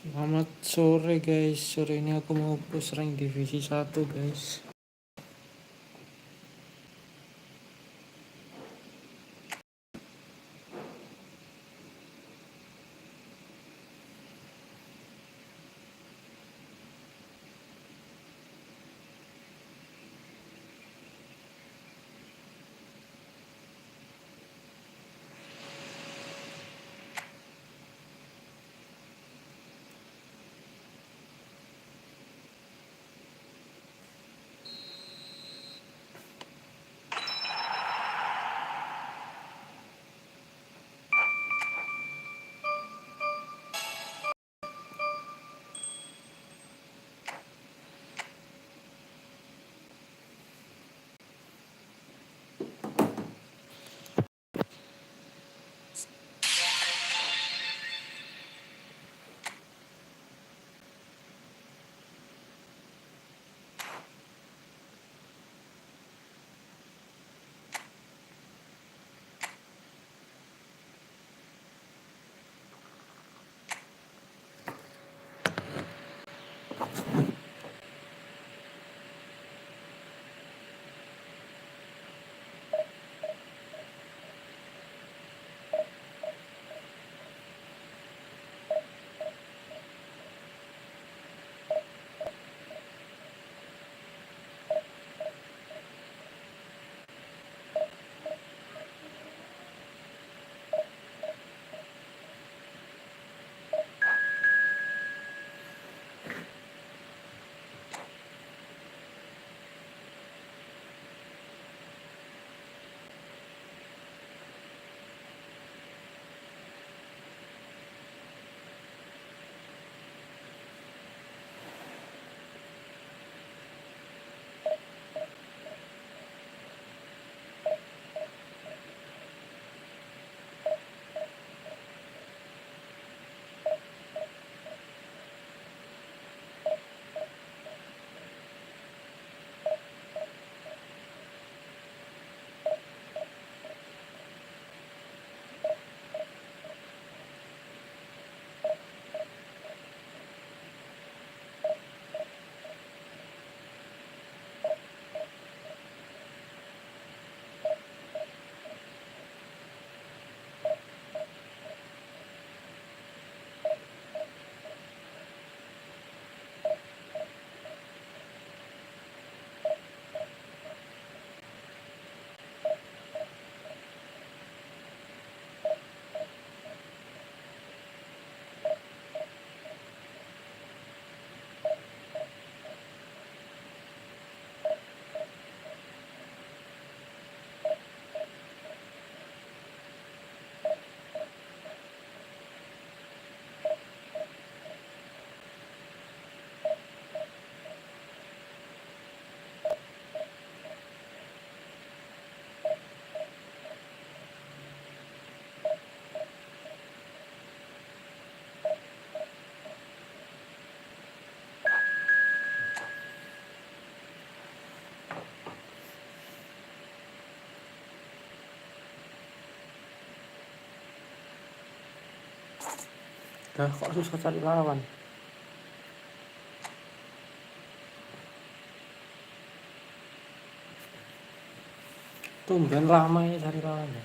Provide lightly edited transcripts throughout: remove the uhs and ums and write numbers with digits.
Selamat sore guys, sore ini aku mau push rank divisi 1 guys. Kok susah cari lawan? Tumben lama ya cari lawannya.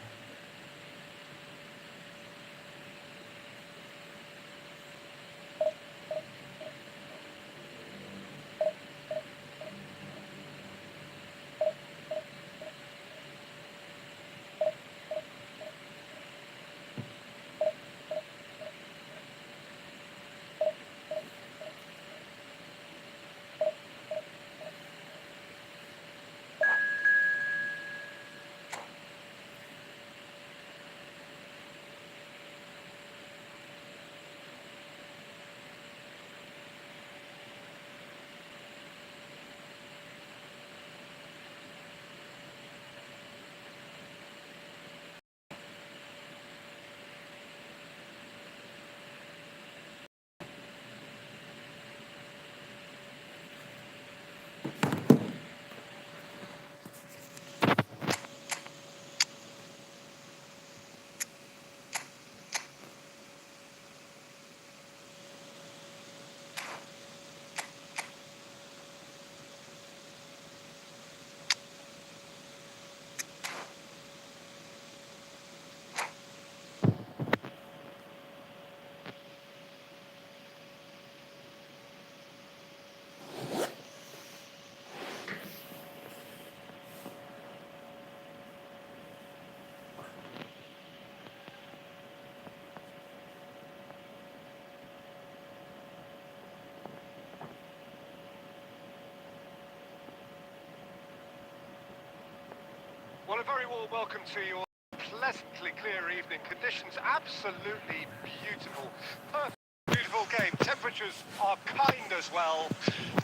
Well, a very warm welcome to you. Pleasantly clear evening conditions, absolutely beautiful. Perfect, beautiful game. Temperatures are kind as well.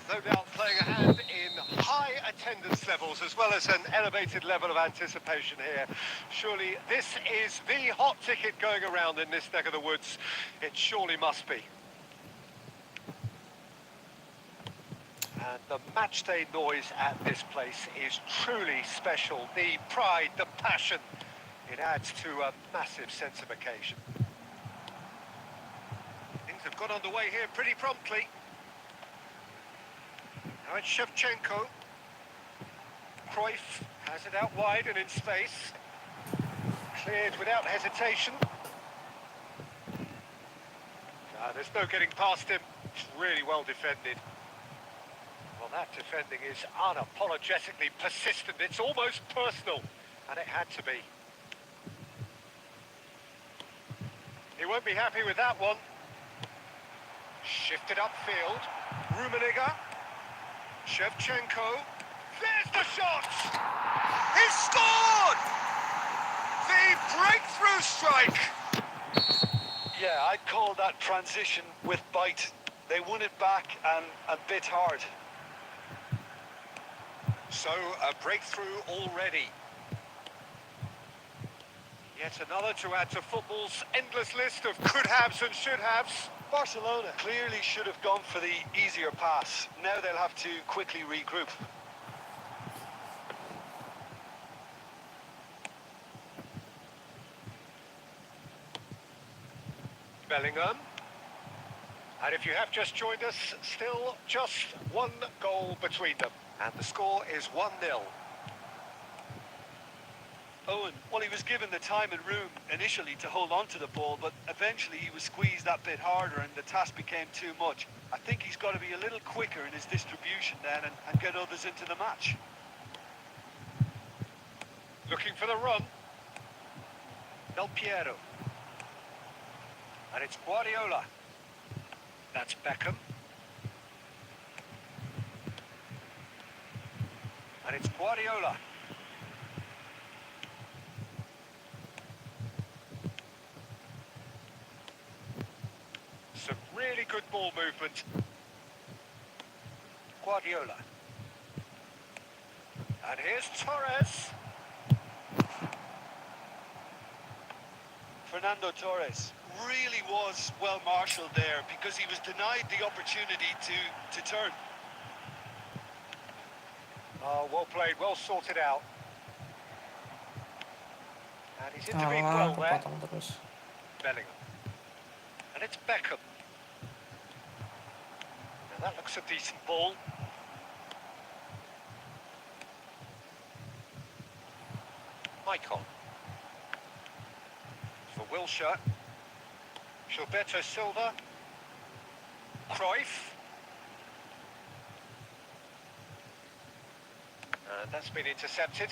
No doubt playing a hand in high attendance levels as well as an elevated level of anticipation here. Surely this is the hot ticket going around in this neck of the woods. It surely must be. And the matchday noise at this place is truly special. The pride, the passion, it adds to a massive sense of occasion. Things have got underway here pretty promptly. Now it's Shevchenko. Cruyff has it out wide and in space. Cleared without hesitation. There's no getting past him. It's really well defended. Well, that defending is unapologetically persistent. It's almost personal, and it had to be. He won't be happy with that one. Shifted upfield. Rummenigge. Shevchenko. There's the shot! He scored! The breakthrough strike! Yeah, I'd call that transition with bite. They won it back and bit hard. So, a breakthrough already. Yet another to add to football's endless list of could-haves and should-haves. Barcelona clearly should have gone for the easier pass. Now they'll have to quickly regroup. Bellingham. And if you have just joined us, still just one goal between them. And the score is 1-0. Owen, well, he was given the time and room initially to hold on to the ball, but eventually he was squeezed that bit harder and the task became too much. I think he's got to be a little quicker in his distribution then and get others into the match. Looking for the run. Del Piero. And it's Guardiola. That's Beckham. And it's Guardiola. Some really good ball movement. Guardiola. And here's Torres. Fernando Torres really was well marshalled there because he was denied the opportunity to turn. Oh, well played, well sorted out. And he's intervened well there. kepotong terus. Bellingham. And it's Beckham. Now that looks a decent ball. Maicon. For Wilshere. Gilberto Silva. Cruyff. And that's been intercepted.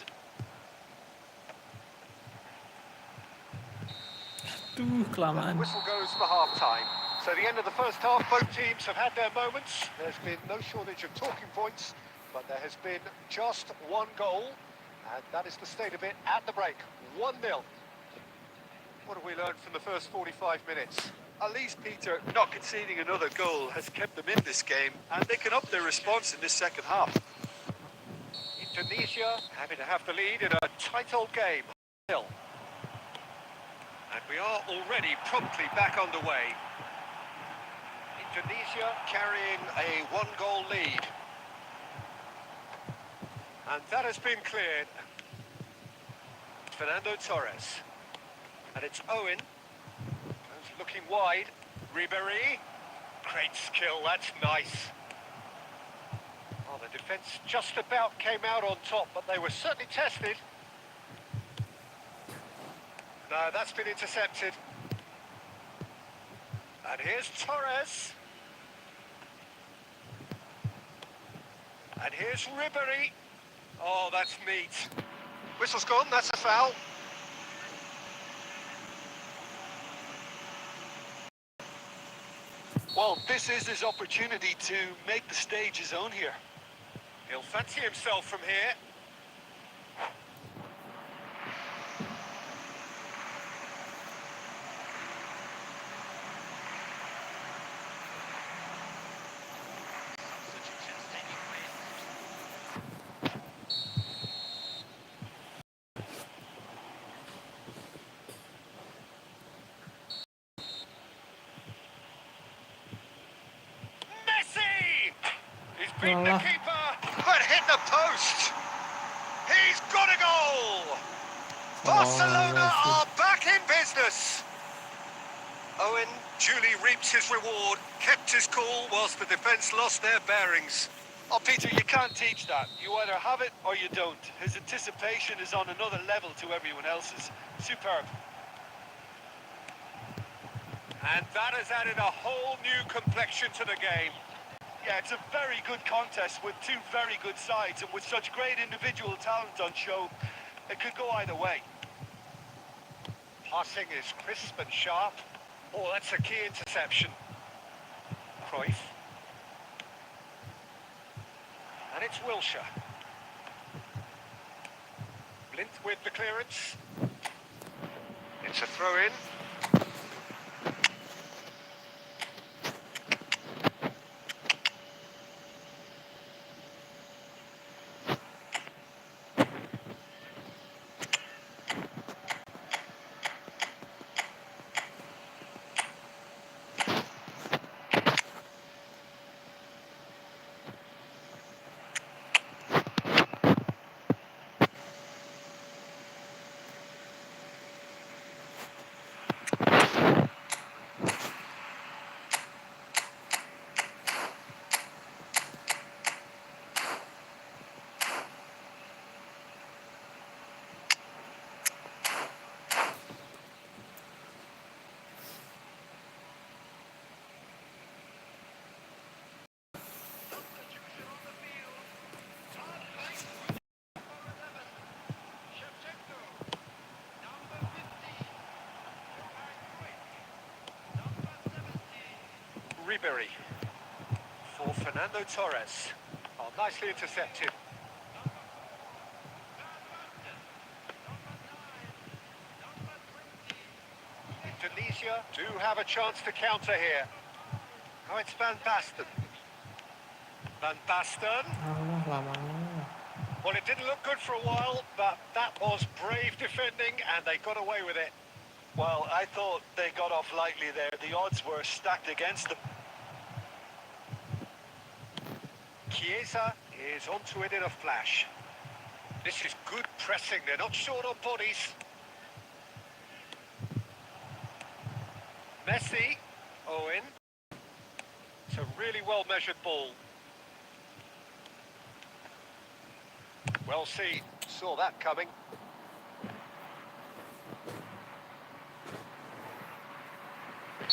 Kelamaan. Whistle goes for half-time. So the end of the first half, both teams have had their moments. There's been no shortage of talking points, but there has been just one goal, and that is the state of it at the break. 1-0. What have we learned from the first 45 minutes? At least, Peter, not conceding another goal has kept them in this game, and they can up their response in this second half. Indonesia happy to have the lead in a tight old game. 0. And we are already promptly back underway. Indonesia carrying a one-goal lead. And that has been cleared. Fernando Torres. And it's Owen. Who's looking wide. Ribéry. Great skill, that's nice. Oh, the defence just about came out on top, but they were certainly tested. No, that's been intercepted. And here's Torres. And here's Ribéry. Oh, that's neat. Whistle's gone, that's a foul. Well, this is his opportunity to make the stage his own here. He'll fancy himself from here. Beat the Walah. keeper, but hit the post. He's got a goal. Barcelona Oh, are back in business. Owen duly reaps his reward, kept his cool whilst the defence lost their bearings. Oh, Peter, you can't teach that. You either have it or you don't. His anticipation is on another level to everyone else's. Superb. And that has added a whole new complexion to the game. Yeah, it's a very good contest with two very good sides, and with such great individual talent on show, it could go either way. Passing is crisp and sharp. Oh, that's a key interception. Cruyff. And it's Wilshere. Blint with the clearance. It's a throw-in. Ribery for Fernando Torres. Oh, nicely intercepted. Indonesia do have a chance to counter here. Oh, it's Van Basten. Van Basten. Alah, lamanya. Well, it didn't look good for a while, but that was brave defending, and they got away with it. Well, I thought they got off lightly there. The odds were stacked against them. Chiesa is onto it in a flash. This is good pressing. They're not short on bodies. Messi. Owen. It's a really well-measured ball. Well seen. Saw that coming.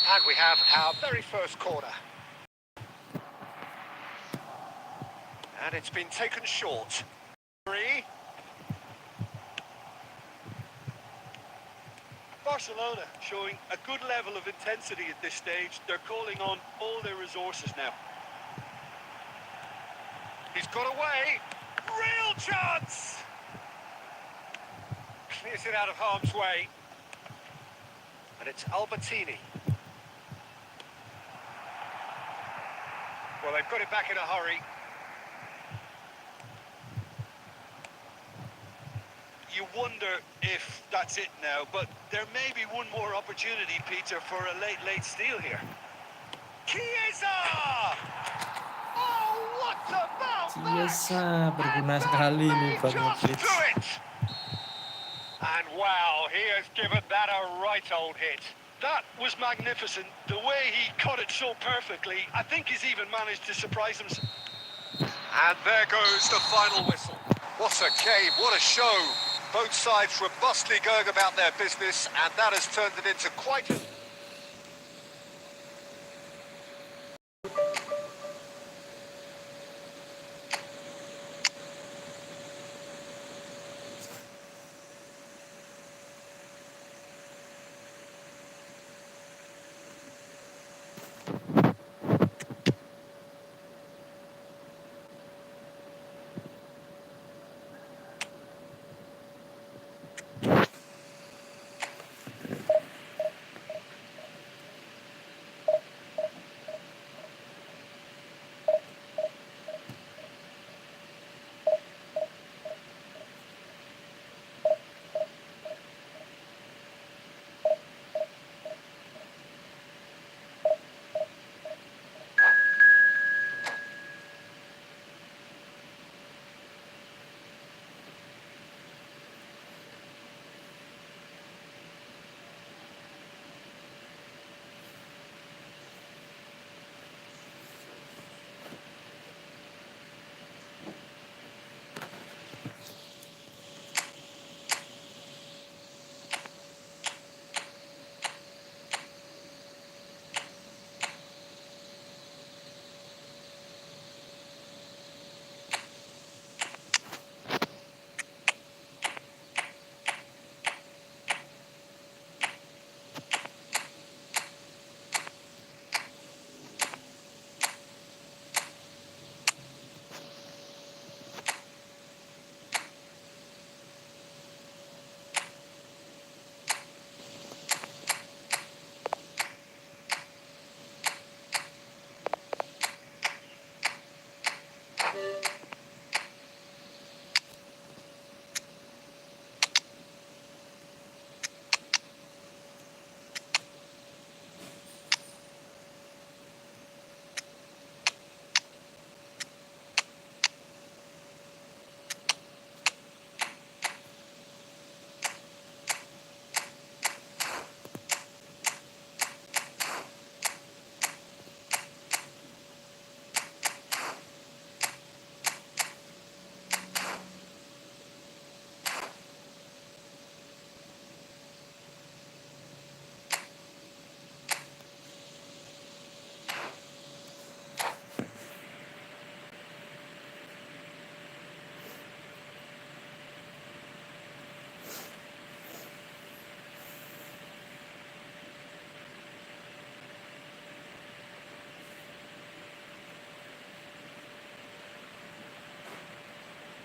And we have our very first corner. And it's been taken short. Barcelona showing a good level of intensity at this stage. They're calling on all their resources now. He's got away. Real chance! Clears it out of harm's way. And it's Albertini. Well, they've got it back in a hurry. You wonder if that's it now, but there may be one more opportunity, Peter, for a late steal here. Chiesa! Oh, what about Chiesa that? berguna And sekali that nih may buat just nge-blitz. do it. And wow, he has given that a right old hit. That was magnificent. The way he caught it so perfectly, I think he's even managed to surprise himself. And there goes the final whistle. What a game, what a show. Both sides robustly going about their business, and that has turned it into quite a...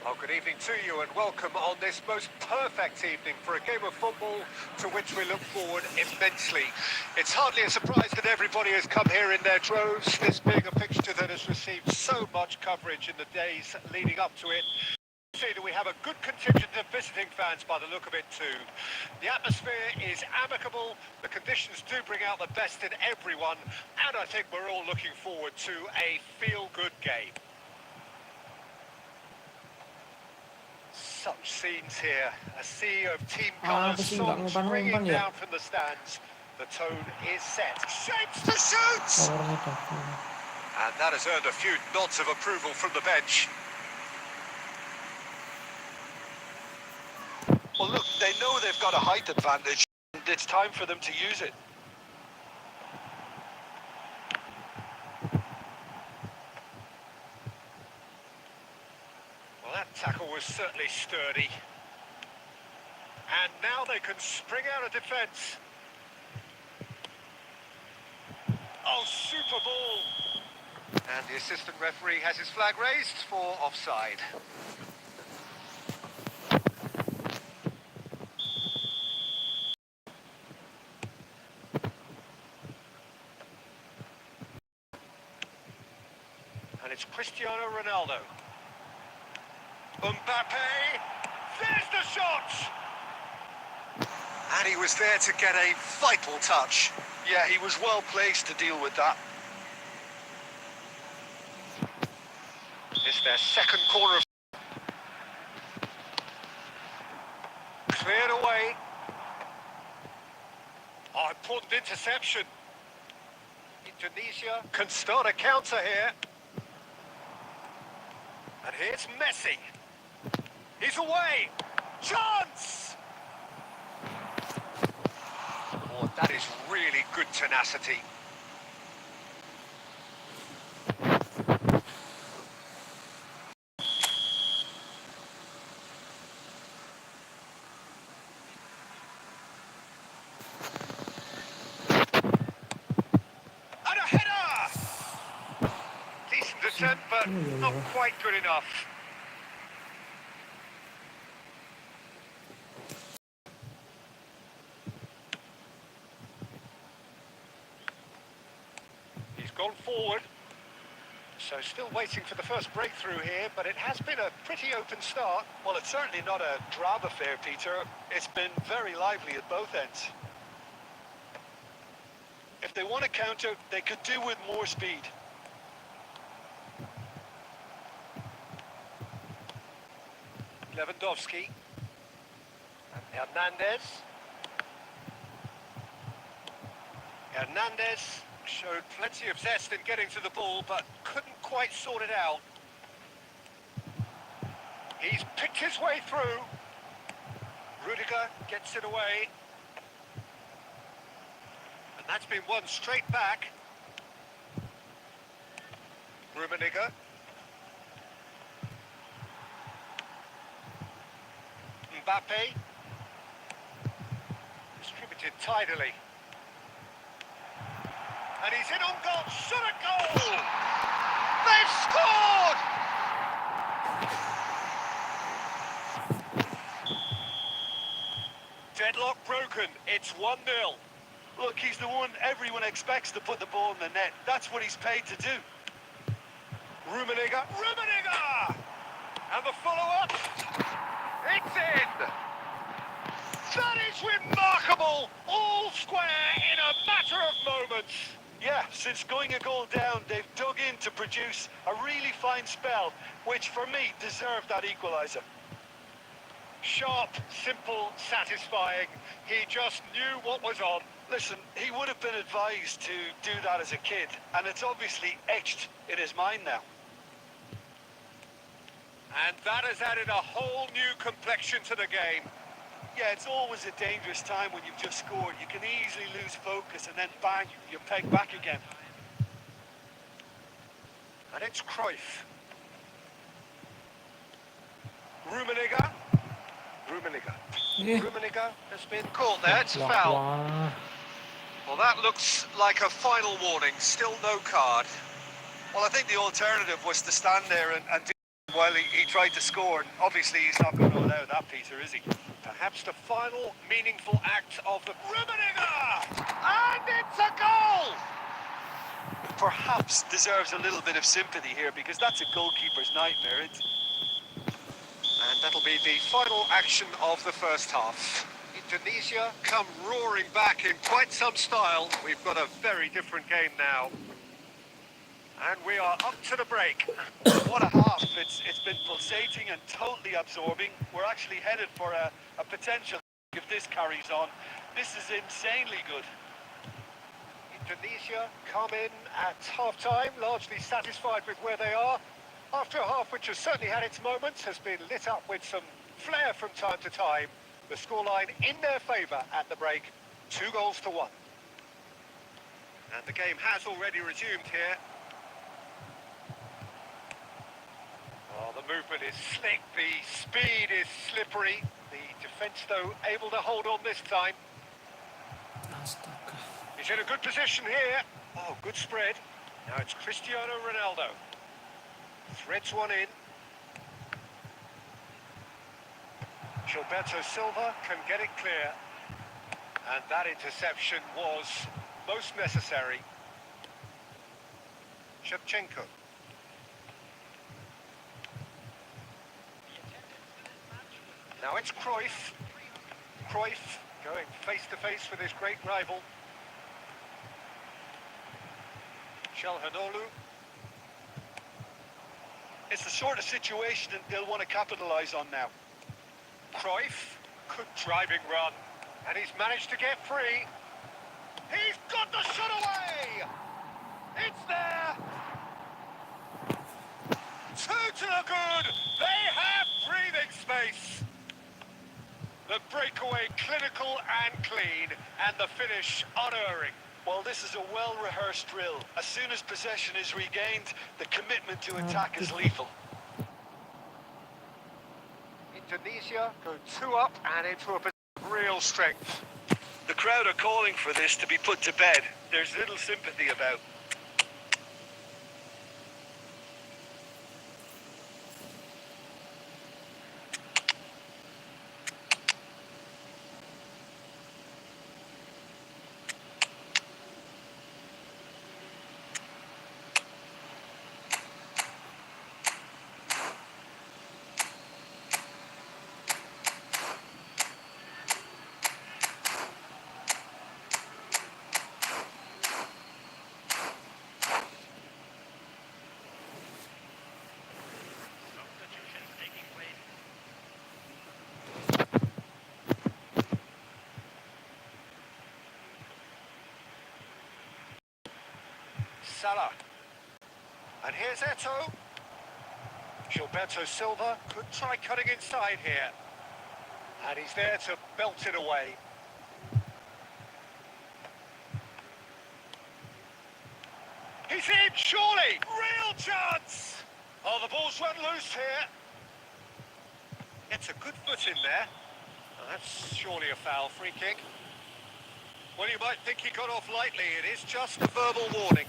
Oh, good evening to you and welcome on this most perfect evening for a game of football to which we look forward immensely. It's hardly a surprise that everybody has come here in their droves, this being a fixture that has received so much coverage in the days leading up to it. See that we have a good contingent of visiting fans by the look of it too. The atmosphere is amicable, the conditions do bring out the best in everyone, and I think we're all looking forward to a feel-good game. Such scenes here, a sea of team colours, Kasi nggak songs ringing ngumpan-ngumpan ya? down from the stands. The tone is set. Shapes to shoot! Powernya dapat. And that has earned a few nods of approval from the bench. Well, look, they know they've got a height advantage, and it's time for them to use it. Well, that tackle was certainly sturdy. And now they can spring out of defence. Oh, super ball. And the assistant referee has his flag raised for offside. And it's Cristiano Ronaldo. Mbappe, there's the shot! And he was there to get a vital touch. Yeah, he was well placed to deal with that. It's their second corner of... Cleared away. Oh, important interception. Indonesia can start a counter here. And here's Messi. He's away. Chance! Oh, that is really good tenacity. And a header! Decent attempt, but not quite good enough. Gone forward, so still waiting for the first breakthrough here, but it has been a pretty open start. Well, it's certainly not a drab affair, Peter. It's been very lively at both ends. If they want to counter, they could do with more speed. Lewandowski and Hernandez showed plenty of zest in getting to the ball, but couldn't quite sort it out. He's picked his way through. Rudiger gets it away. And that's been won straight back. Rummenigge. Mbappe. Distributed tidily. And he's in on goal, shot a goal! They've scored! Deadlock broken, it's 1-0. Look, he's the one everyone expects to put the ball in the net. That's what he's paid to do. Rummenigge, and the follow-up, it's in! That is remarkable! All square in a matter of moments. Yeah, since going a goal down, they've dug in to produce a really fine spell, which for me deserved that equaliser. Sharp, simple, satisfying. He just knew what was on. Listen, he would have been advised to do that as a kid, and it's obviously etched in his mind now. And that has added a whole new complexion to the game. Yeah, it's always a dangerous time when you've just scored. You can easily lose focus and then bang, you're pegged back again. And it's Cruyff. Rummenigge. Rummenigge has been caught there, it's a foul. Well, that looks like a final warning, still no card. Well, I think the alternative was to stand there and do while he tried to score. Obviously, he's not going to allow that, Peter, is he? Perhaps the final meaningful act of the Rummenigge! And it's a goal! Perhaps deserves a little bit of sympathy here because that's a goalkeeper's nightmare. And that'll be the final action of the first half. Indonesia come roaring back in quite some style. We've got a very different game now. And we are up to the break. What a half. It's been pulsating and totally absorbing. We're actually headed for a potential if this carries on. This is insanely good. Indonesia come in at half-time, largely satisfied with where they are. After a half which has certainly had its moments, has been lit up with some flair from time to time. The scoreline in their favour at the break, 2-1. And the game has already resumed here. Oh, the movement is slick, the speed is slippery. The defence, though, able to hold on this time. Astaga. He's in a good position here. Oh, good spread. Now it's Cristiano Ronaldo. Threads one in. Gilberto Silva can get it clear. And that interception was most necessary. Shevchenko. Now it's Cruyff. Cruyff going face to face with his great rival. Çalhanoğlu. It's the sort of situation that they'll want to capitalise on now. Cruyff, good driving run. And he's managed to get free. He's got the shot away! It's there! Two to the good! They have breathing space! The breakaway clinical and clean, and the finish unerring. Well, this is a well-rehearsed drill. As soon as possession is regained, the commitment to attack is lethal. Indonesia go 2 up and into a position of real strength. The crowd are calling for this to be put to bed. There's little sympathy about. Salah. And here's Eto'o. Gilberto Silva could try cutting inside here. And he's there to belt it away. He's in, surely! Real chance! Oh, the ball's run loose here. Gets a good foot in there. Oh, that's surely a foul free kick. Well, you might think he got off lightly. It is just a verbal warning.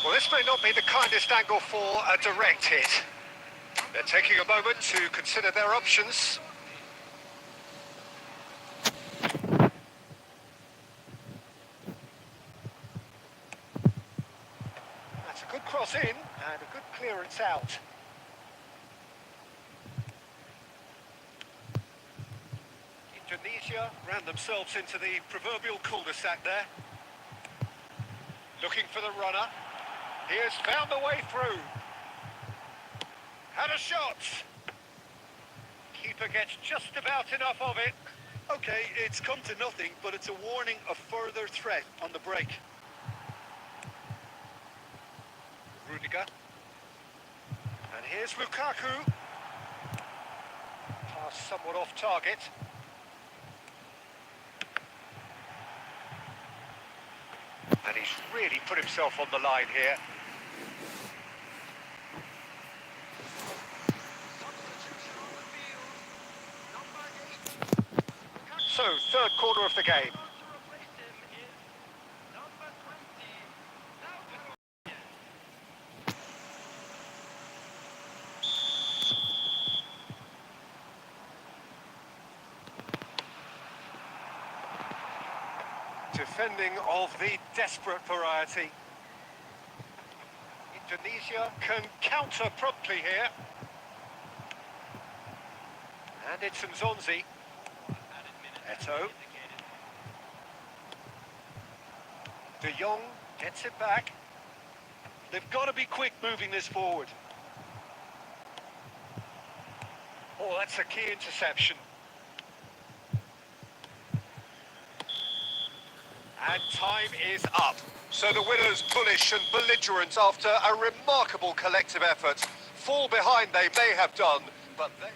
Well, this may not be the kindest angle for a direct hit. They're taking a moment to consider their options. That's a good cross in and a good clearance out. Indonesia ran themselves into the proverbial cul-de-sac there. Looking for the runner. He has found a way through. Had a shot. Keeper gets just about enough of it. Okay, it's come to nothing, but it's a warning of further threat on the break. Rudiger. And here's Lukaku. Pass somewhat off target. And he's really put himself on the line here. So, third quarter of the game. Defending of the desperate variety. Indonesia can counter promptly here. And it's Nzonzi. Eto. De Jong gets it back. They've got to be quick moving this forward. Oh, that's a key interception. And time is up. So the winners bullish and belligerent after a remarkable collective effort. Fall behind they may have done, but they...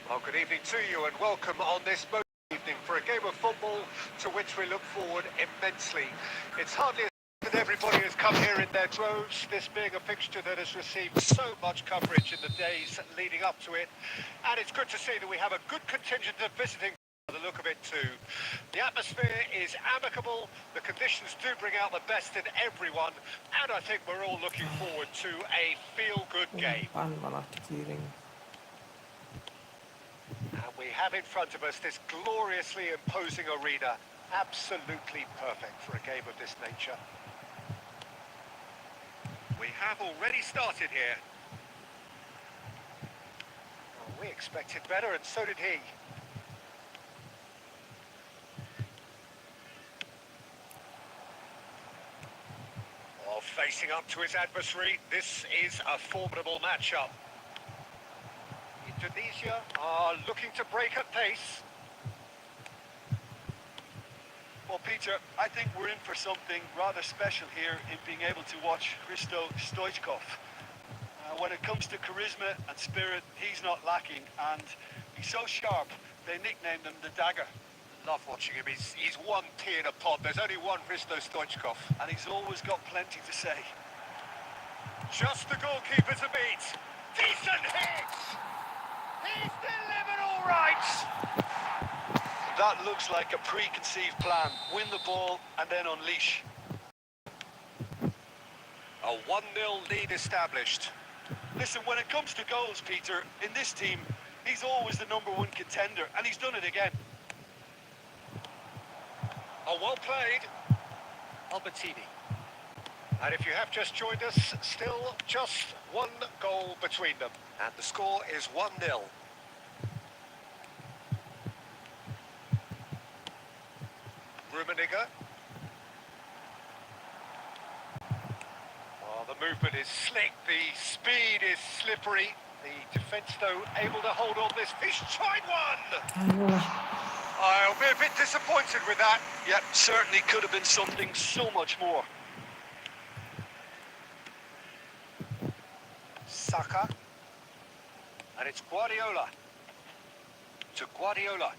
Well, good evening to you and welcome on this evening for a game of football to which we look forward immensely. It's hardly that everybody has come here in their droves, this being a fixture that has received so much coverage in the days leading up to it. And it's good to see that we have a good contingent of visiting by the look of it too. The atmosphere is amicable, the conditions do bring out the best in everyone, and I think we're all looking forward to a feel-good game. Malah dikiring. And we have in front of us this gloriously imposing arena. Absolutely perfect for a game of this nature. We have already started here. Well, we expected better, and so did he. Oh, facing up to his adversary, this is a formidable matchup. Indonesia are looking to break at pace. Well, Peter, I think we're in for something rather special here in being able to watch Hristo Stoichkov. When it comes to charisma and spirit, he's not lacking, and he's so sharp, they nicknamed him the Dagger. Love watching him. He's one pea in a pod. There's only one Hristo Stoichkov. And he's always got plenty to say. Just the goalkeeper to beat. Decent hit! He's delivered all right! That looks like a preconceived plan. Win the ball and then unleash. A 1-0 lead established. Listen, when it comes to goals, Peter, in this team, he's always the #1 contender, and he's done it again. Oh, well played. Albertini. And if you have just joined us, still just one goal between them. And the score is 1-0. Rummenigge. Oh, the movement is slick, the speed is slippery. The defence, though, able to hold on this. Fish tried one! Ano lah. I'll be a bit disappointed with that. Yeah, certainly could have been something so much more. Saka. And it's Guardiola. To Guardiola.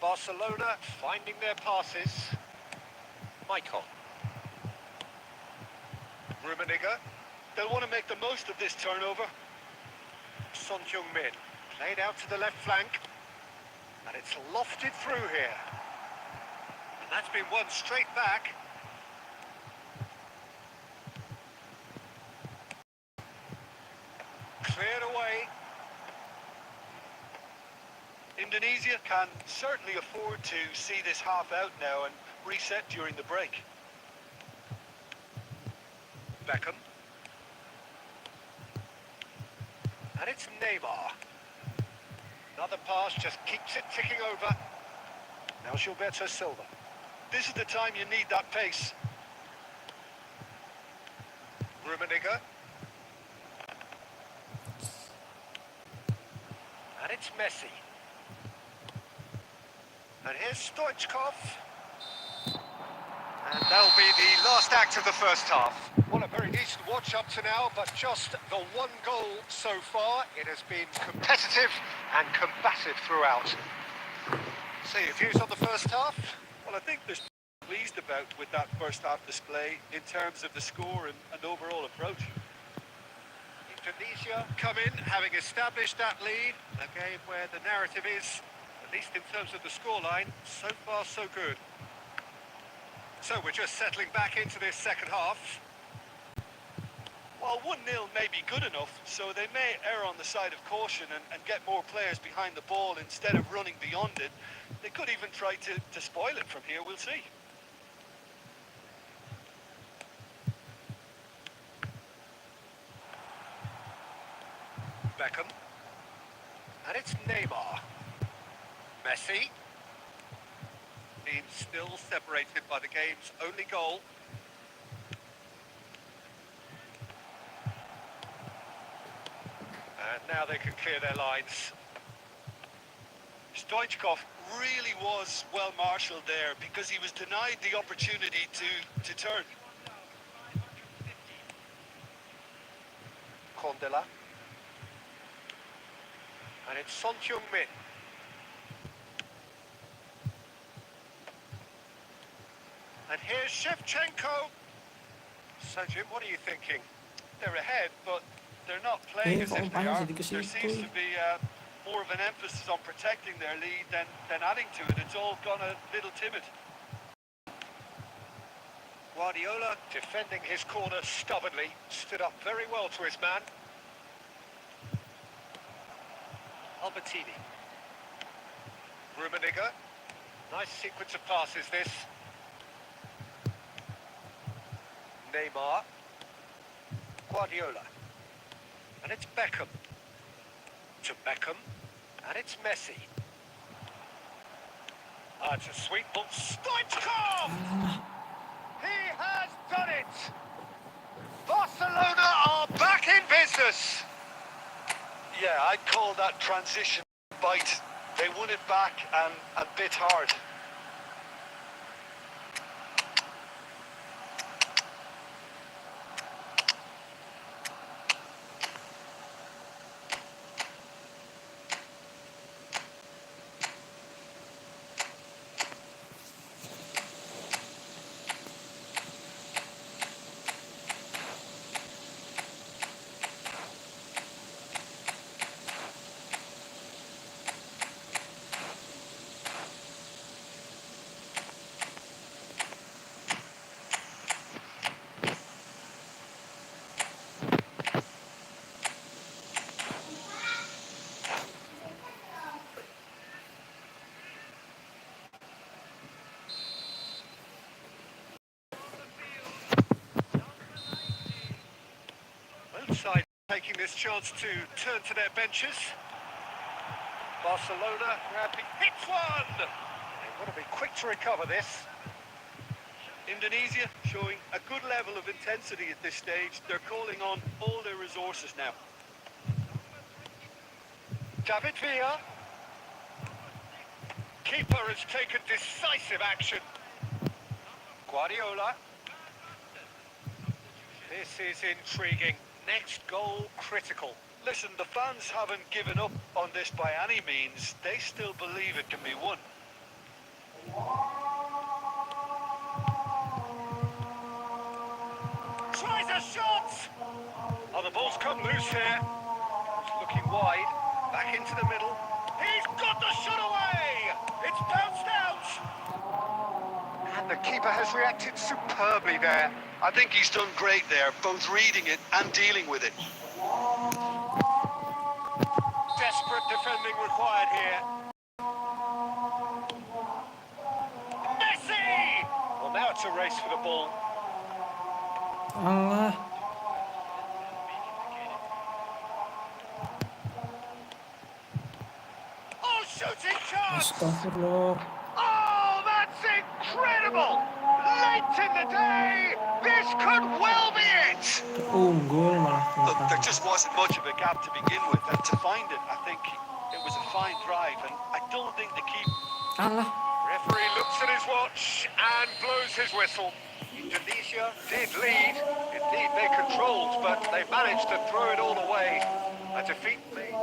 Barcelona finding their passes. Michael. Rummenigge. They'll want to make the most of this turnover. Son Heung-min. Played out to the left flank. And it's lofted through here. And that's been won straight back. Cleared away. Indonesia can certainly afford to see this half out now and reset during the break. Beckham. And it's Neymar. Another pass just keeps it ticking over. Now Gilberto Silva. This is the time you need that pace. Rummenigge. And it's Messi. And here's Stoichkov. And that'll be the last act of the first half. Well, a very decent watch up to now, but just the one goal so far. It has been competitive and combative throughout. So your views on the first half? Well, I think there's pleased about with that first half display in terms of the score and overall approach. Indonesia come in, having established that lead. A game where the narrative is, at least in terms of the scoreline, so far so good. So we're just settling back into this second half. Well, 1-0 may be good enough, so they may err on the side of caution and get more players behind the ball instead of running beyond it. They could even try to spoil it from here, we'll see. Beckham. And it's Neymar. Messi. Team still separated by the game's only goal. And now they can clear their lines. Stoichkov really was well marshalled there because he was denied the opportunity to turn. Condela. And it's Son Heung-min. And here's Shevchenko. So, Jim, what are you thinking? They're ahead, but they're not playing as if they are. There seems to be more of an emphasis on protecting their lead than adding to it. It's all gone a little timid. Guardiola defending his corner stubbornly, stood up very well to his man. Albertini. Rummenigge. Nice sequence of passes this. Neymar. Guardiola. And it's Beckham. To Beckham. And it's Messi. Ah, it's a sweet ball. Stoichkov! He has done it! Barcelona are back in business! Yeah, I'd call that transition bite. They won it back and bit hard. Both sides taking this chance to turn to their benches. Barcelona grabbing, hits one! They've got to be quick to recover this. Indonesia showing a good level of intensity at this stage. They're calling on all their resources now. David Villa. Keeper has taken decisive action. Guardiola. This is intriguing. Next goal critical. Listen, the fans haven't given up on this by any means. They still believe it can be won. Tries a shot! Oh, the ball's come loose here. It's looking wide. Back into the middle. He's got the shot away! It's bounced out! And the keeper has reacted superbly there. I think he's done great there, both reading it and dealing with it. Desperate defending required here. Messi! Well, now it's a race for the ball. Allah. Oh, shooting chance! Astagfirullah. Oh, that's incredible! Late in the day, this could well be it! Unggul malah Look, there ternyata. just wasn't much of a gap to begin with, and to find it, I think it was a fine drive, and I don't think the keeper... Allah. Referee looks at his watch and blows his whistle. Indonesia did lead. Indeed, they controlled, but they managed to throw it all away. A defeat made.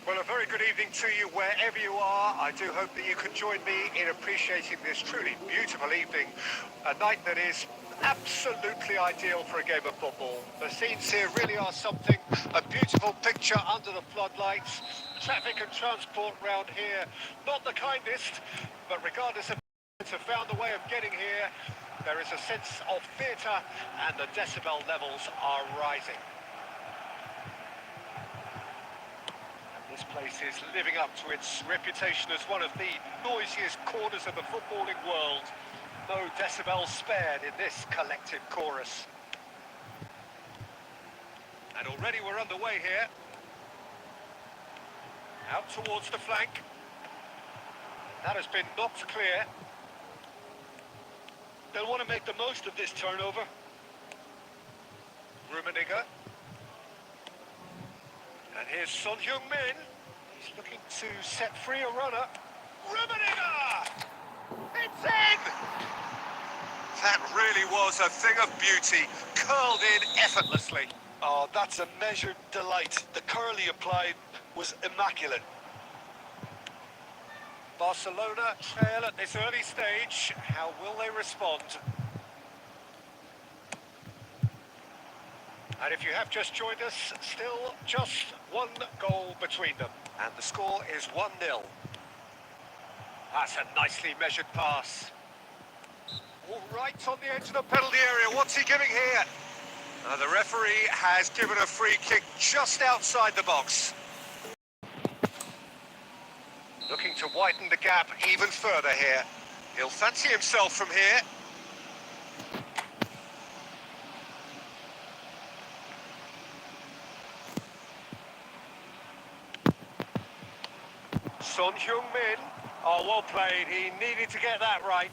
Well, a very good evening to you wherever you are. I do hope that you can join me in appreciating this truly beautiful evening. A night that is absolutely ideal for a game of football. The scenes here really are something. A beautiful picture under the floodlights. Traffic and transport round here, not the kindest, but regardless of have found a way of getting here, there is a sense of theatre and the decibel levels are rising. This place is living up to its reputation as one of the noisiest corners of the footballing world. No decibels spared in this collective chorus. And already we're underway here. Out towards the flank. That has been knocked clear. They'll want to make the most of this turnover. Rummenigge. And here's Son Heung-min. He's looking to set free a runner. Rummenigge! It's in! That really was a thing of beauty, curled in effortlessly. Oh, that's a measured delight. The curl he applied was immaculate. Barcelona trail at this early stage. How will they respond? And if you have just joined us, still just one goal between them. And the score is 1-0. That's a nicely measured pass. All right on the edge of the penalty area. What's he giving here? The referee has given a free kick just outside the box. Looking to widen the gap even further here. He'll fancy himself from here. Son Heung-min. Oh, well played. He needed to get that right.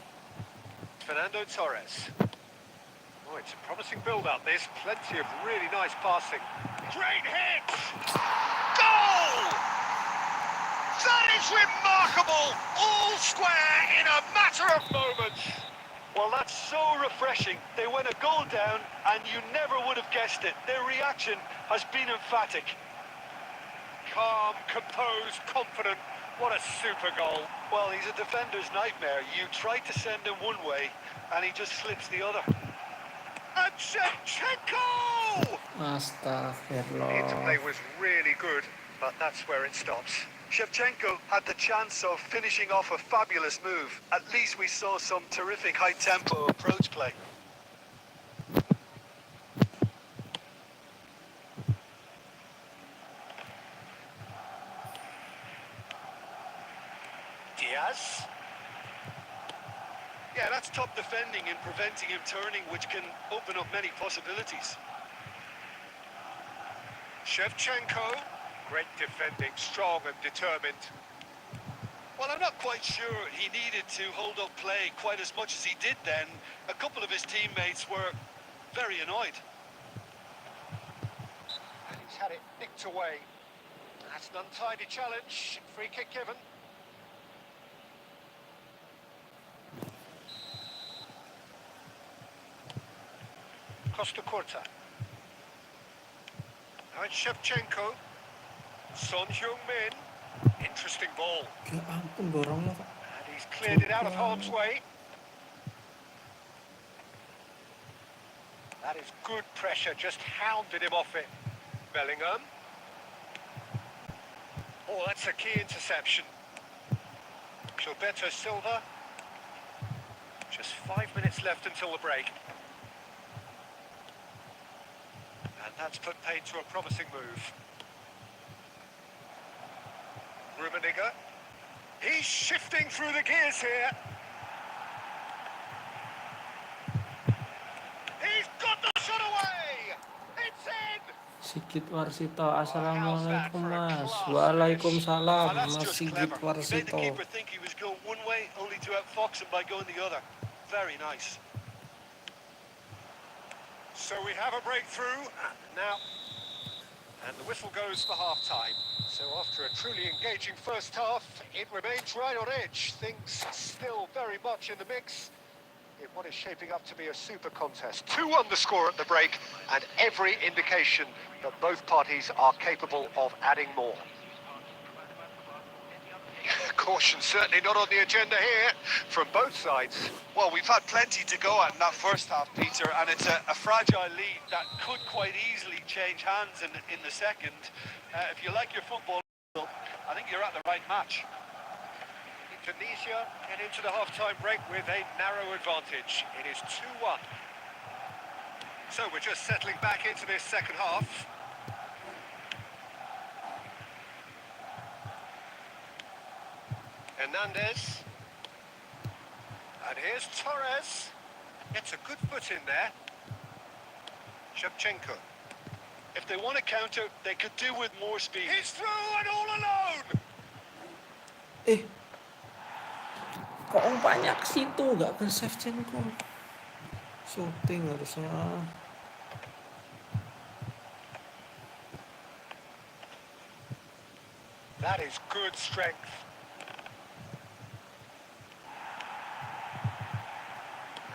Fernando Torres. Oh, it's a promising build-up, this. Plenty of really nice passing. Great hit! Goal! That is remarkable! All square in a matter of moments. Well, that's so refreshing. They went a goal down, and you never would have guessed it. Their reaction has been emphatic. Calm, composed, confident. What a super goal. Well, he's a defender's nightmare. You try to send him one way, and he just slips the other. And Shevchenko! Astagfirullah. Interplay was really good, but that's where it stops. Shevchenko had the chance of finishing off a fabulous move. At least we saw some terrific high-tempo approach play. Diaz. Yeah, that's top defending and preventing him turning, which can open up many possibilities. Shevchenko. Great defending, strong and determined. Well, I'm not quite sure he needed to hold up play quite as much as he did then. A couple of his teammates were very annoyed. And he's had it nicked away. That's an untidy challenge. Free kick given. Costa Curta. Now it's Shevchenko. Son Heung-min. Interesting ball. Ya ampun, dorongnya kok. And he's cleared it out of harm's way. That is good pressure, just hounded him off it. Bellingham. Oh, that's a key interception. Gilberto Silva. Just 5 minutes left until the break. And that's put paid to a promising move. Rummenigge. He's shifting through the gears here. He's got the shot away! It's in! Sigit Warsito, assalamualaikum mas. Waalaikumsalam, That's mas just Sigit clever. He made the Warsito. keeper think he was going one way, only to outfox him by going the other. Very nice. So we have a breakthrough now, and the whistle goes for half-time. So after a truly engaging first half, it remains right on edge. Things still very much in the mix in what is shaping up to be a super contest. 2-1 the score at the break, and every indication that both parties are capable of adding more. Caution certainly not on the agenda here from both sides. Well, we've had plenty to go at in that first half, Peter, and it's a fragile lead that could quite easily change hands in the second. If you like your football, I think you're at the right match. Tunisia get into the half-time break with a narrow advantage. It is 2-1. So we're just settling back into this second half. Hernandez. And here's Torres. Gets a good foot in there. Shevchenko. If they want to counter, they could do with more speed. He's through and all alone! Eh, kok umpannya ke situ, gak ke Shevchenko. Shooting harusnya. That is good strength.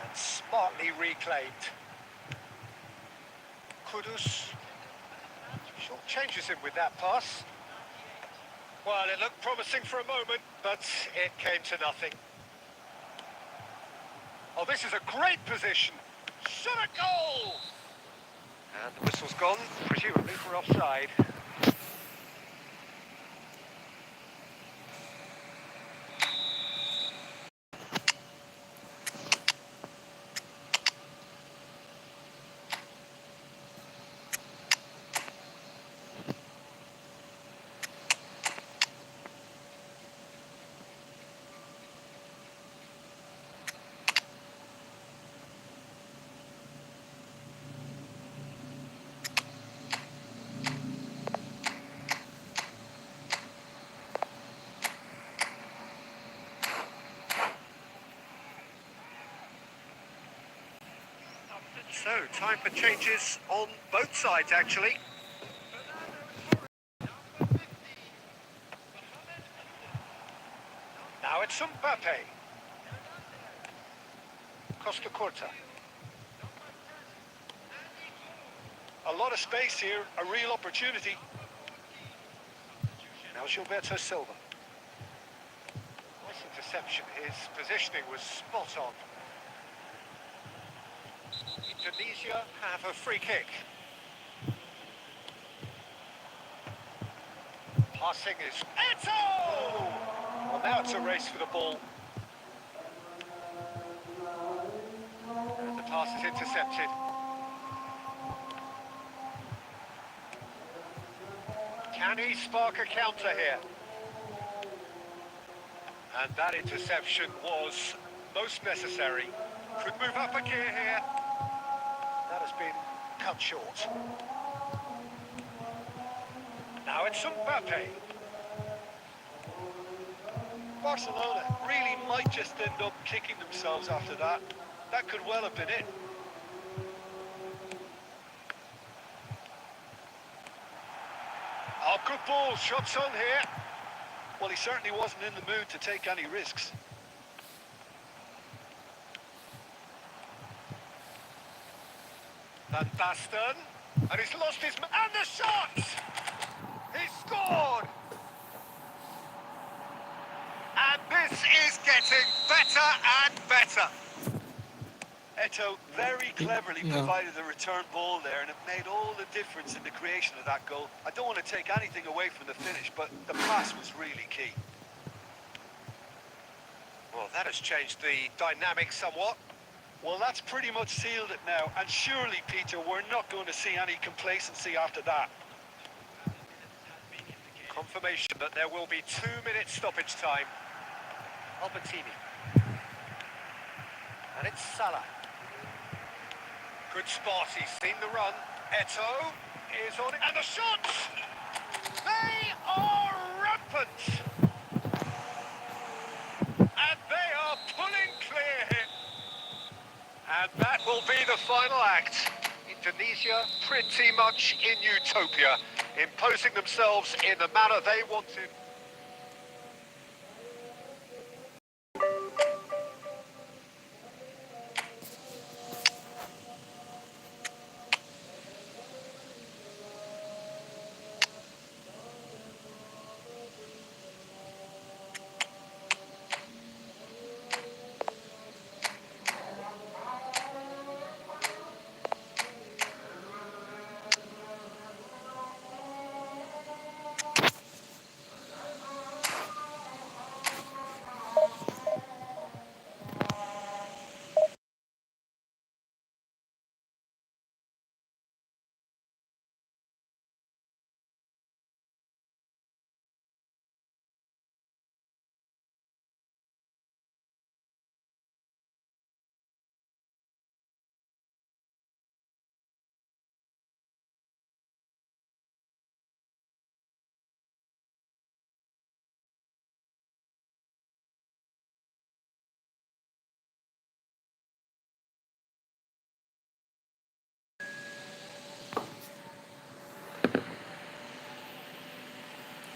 And smartly reclaimed. Kudus short changes him with that pass. Well, it looked promising for a moment, but it came to nothing. Oh, this is a great position. Shot a goal! And the whistle's gone, presumably for offside. So, time for changes on both sides, actually. Now it's Mbappe. Costa Curta. A lot of space here, a real opportunity. Now Gilberto Silva. Nice interception. His positioning was spot on. Indonesia have a free kick. Passing is Eto! Well, now it's a race for the ball. And the pass is intercepted. Can he spark a counter here? And that interception was most necessary. Could move up a gear here. That has been cut short. Now it's Mbappe. Barcelona really might just end up kicking themselves after that. That could well have been it. Oh, good ball. Shots on here. Well, he certainly wasn't in the mood to take any risks. Van Basten. And he's lost his... And the shot! He scored! And this is getting better and better. Eto very cleverly Yeah. provided the return ball there, and it made all the difference in the creation of that goal. I don't want to take anything away from the finish, but the pass was really key. Well, that has changed the dynamic somewhat. Well, that's pretty much sealed it now, and surely, Peter, we're not going to see any complacency after that. Confirmation that there will be 2-minute stoppage time. Albertini. And it's Salah. Good spot, he's seen the run. Eto is on it, and the shots! They are rampant! And they are pulling clear here. And that will be the final act. Indonesia pretty much in utopia, imposing themselves in the manner they wanted.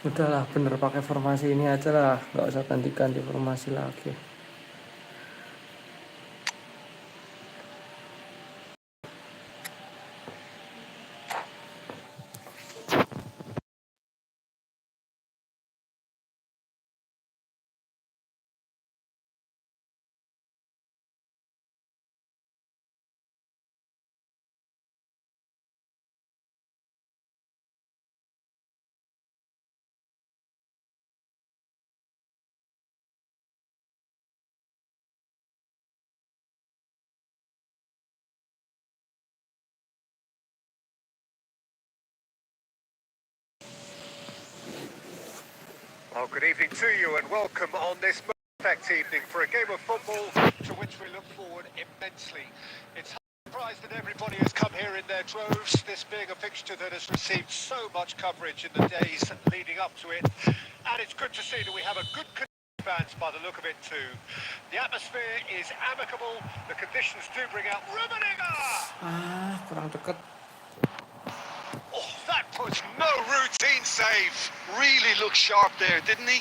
Udahlah, bener pakai formasi ini aja lah, nggak usah ganti-ganti formasi lagi. Well, good evening to you and welcome on this perfect evening for a game of football to which we look forward immensely. It's surprised that everybody has come here in their droves, this being a fixture that has received so much coverage in the days leading up to it. And it's good to see that we have a good fans by the look of it too. The atmosphere is amicable, the conditions do bring out Rummenigge! Kurang deket. Oh, that puts No routine save. Really looked sharp there, didn't he?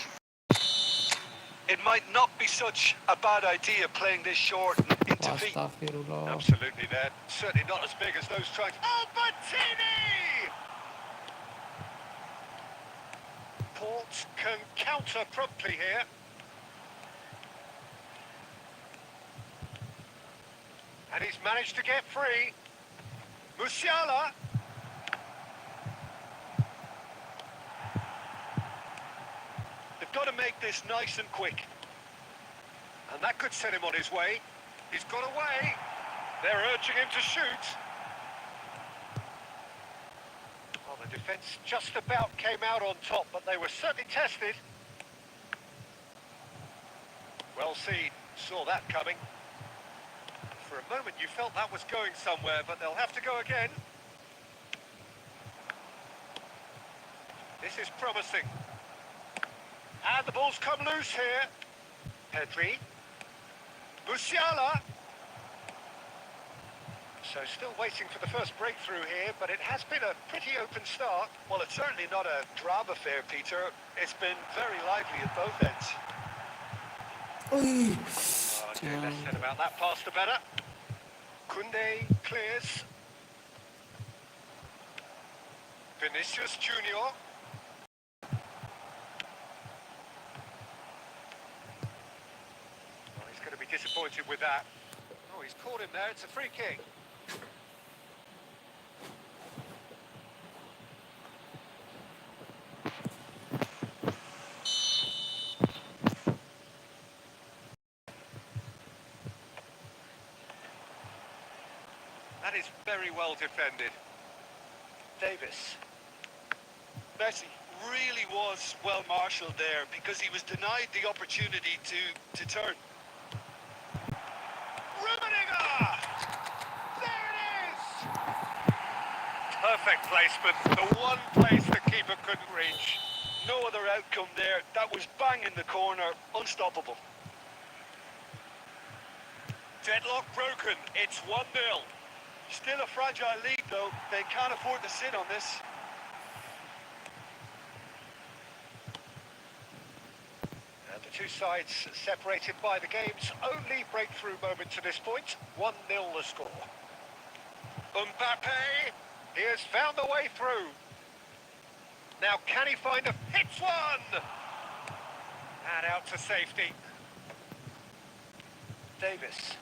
It might not be such a bad idea playing this short into feet. Astagfirullah. Absolutely there. Certainly not as big as those trying. Albertini! Port can counter promptly here. And he's managed to get free. Musiala. They've got to make this nice and quick. And that could set him on his way. He's got away. They're urging him to shoot. Well, the defence just about came out on top, but they were certainly tested. Well seen. Saw that coming. For a moment you felt that was going somewhere, but they'll have to go again. This is promising. And the ball's come loose here. Pedri. Musiala. So still waiting for the first breakthrough here, but it has been a pretty open start. Well, it's certainly not a drab affair, Peter. It's been very lively at both ends. Ui. Okay, less said about that pass the better. Koundé clears. Vinicius Junior. Well, he's going to be disappointed with that. Oh, he's caught him there. It's a free kick. That is very well defended. Davis. Messi really was well marshalled there because he was denied the opportunity to turn. Rummenigge! There it is! Perfect placement. The one place the keeper couldn't reach. No other outcome there. That was bang in the corner. Unstoppable. Deadlock broken. It's 1-0. Still a fragile lead, though. They can't afford to sit on this. And the two sides separated by the game's only breakthrough moment to this point. 1-0 the score. Mbappe, he has found the way through. Now can he find a hits one? And out to safety. Davis.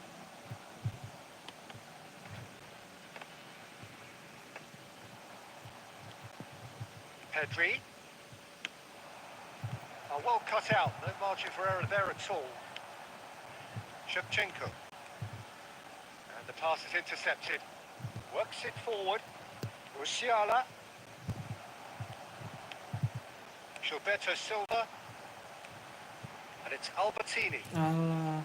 Pedri. Oh, well cut out, no margin for error there at all. Shevchenko. And the pass is intercepted. Works it forward. Musiala. Gilberto Silva. And it's Albertini. Alah.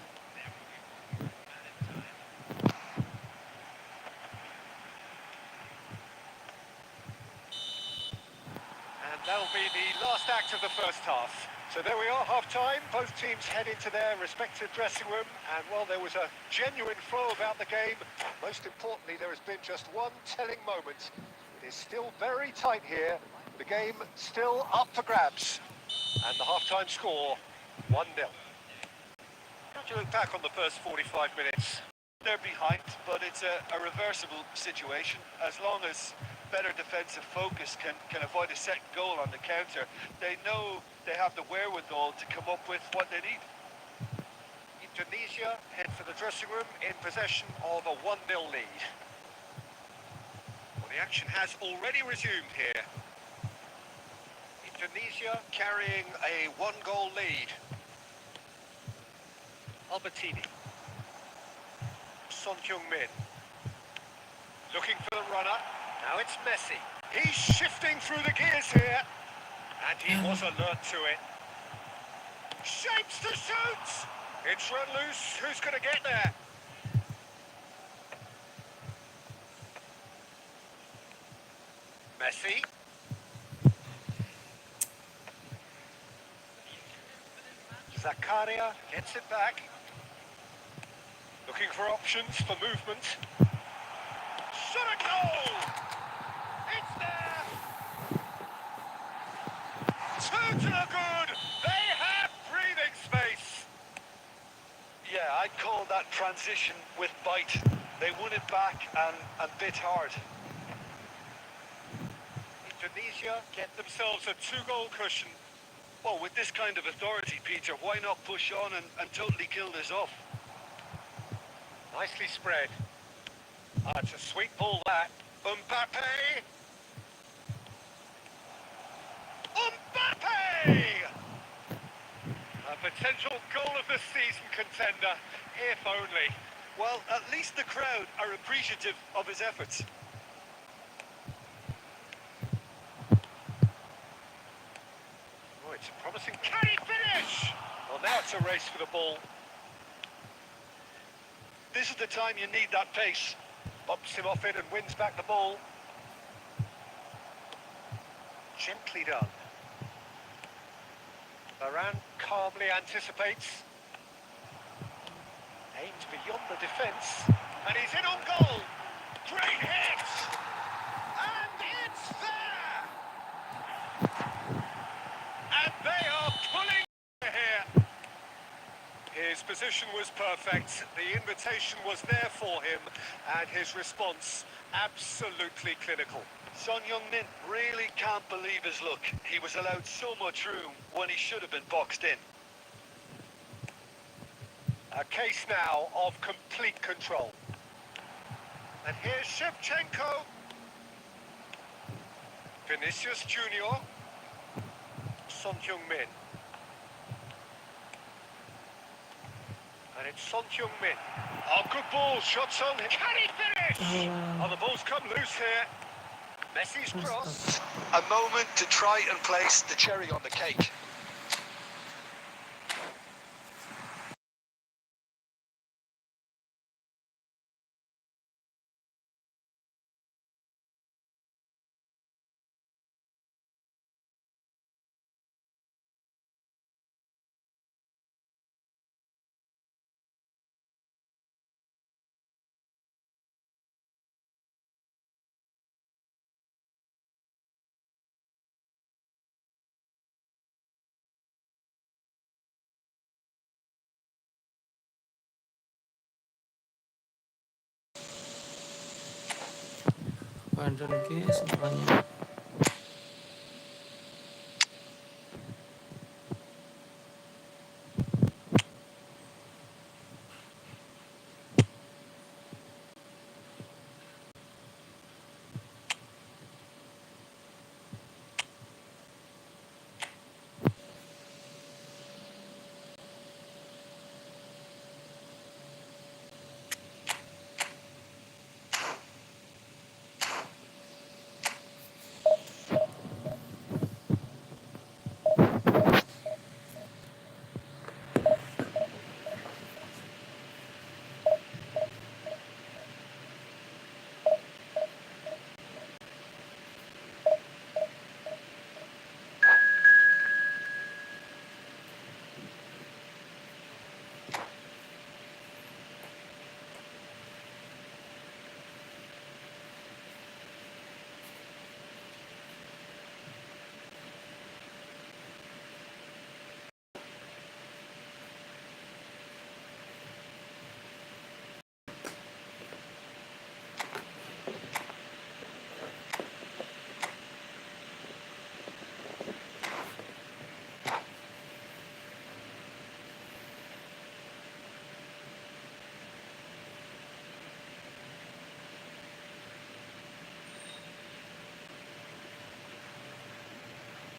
And that'll be the last act of the first half. So there we are, half-time. Both teams head into their respective dressing room. And, well, there was a genuine flow about the game. Most importantly, there has been just one telling moment. It is still very tight here. The game still up for grabs. And the half-time score, 1-0. How do you look back on the first 45 minutes? They're behind, but it's a reversible situation. As long as better defensive focus can avoid a second goal on the counter, they know they have the wherewithal to come up with what they need. Tunisia head for the dressing room in possession of a 1-0 lead. Well, the action has already resumed here. Tunisia carrying a 1-goal lead. Albertini. Son Heung-min. Looking for the runner. Now it's Messi. He's shifting through the gears here. And he was alert to it. Shapes to shoot! It's run loose. Who's going to get there? Messi. Zakaria gets it back. Looking for options for movement. Shot a goal! It's there! Two to the good! They have breathing space! Yeah, I'd call that transition with bite. They won it back and bit hard. Indonesia get themselves a 2-goal cushion. Well, with this kind of authority, Peter, why not push on and totally kill this off? Nicely spread. It's a sweet ball, that. Mbappe! Mbappe! A potential goal of the season contender, if only. Well, at least the crowd are appreciative of his efforts. Oh, it's a promising carry finish! Well, now it's a race for the ball. This is the time you need that pace. Bumps him off it and wins back the ball. Gently done. Varane calmly anticipates. Aims beyond the defence. And he's in on goal. Great hit! And it's there! And they are pulling here. His position was perfect. The invitation was there for him. And his response, absolutely clinical. Son Heung-min really can't believe his luck. He was allowed so much room when he should have been boxed in. A case now of complete control. And here's Shevchenko. Vinicius Junior. Son Heung-min. And it's Son Heung-min. Oh, good ball. Shots on. Can he finish? Oh, the ball's come loose here. Messi's cross. A moment to try and place the cherry on the cake. Padahal guys, makanya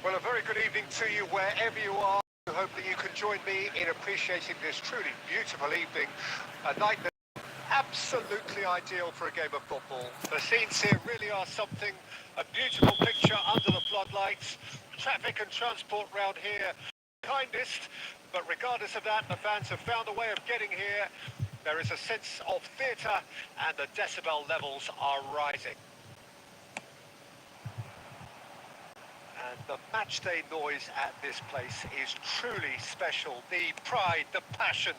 Well, a very good evening to you wherever you are. I hope that you can join me in appreciating this truly beautiful evening. A night that's absolutely ideal for a game of football. The scenes here really are something. A beautiful picture under the floodlights. Traffic and transport round here, kindest. But regardless of that, the fans have found a way of getting here. There is a sense of theatre and the decibel levels are rising. And the matchday noise at this place is truly special. The pride, the passion,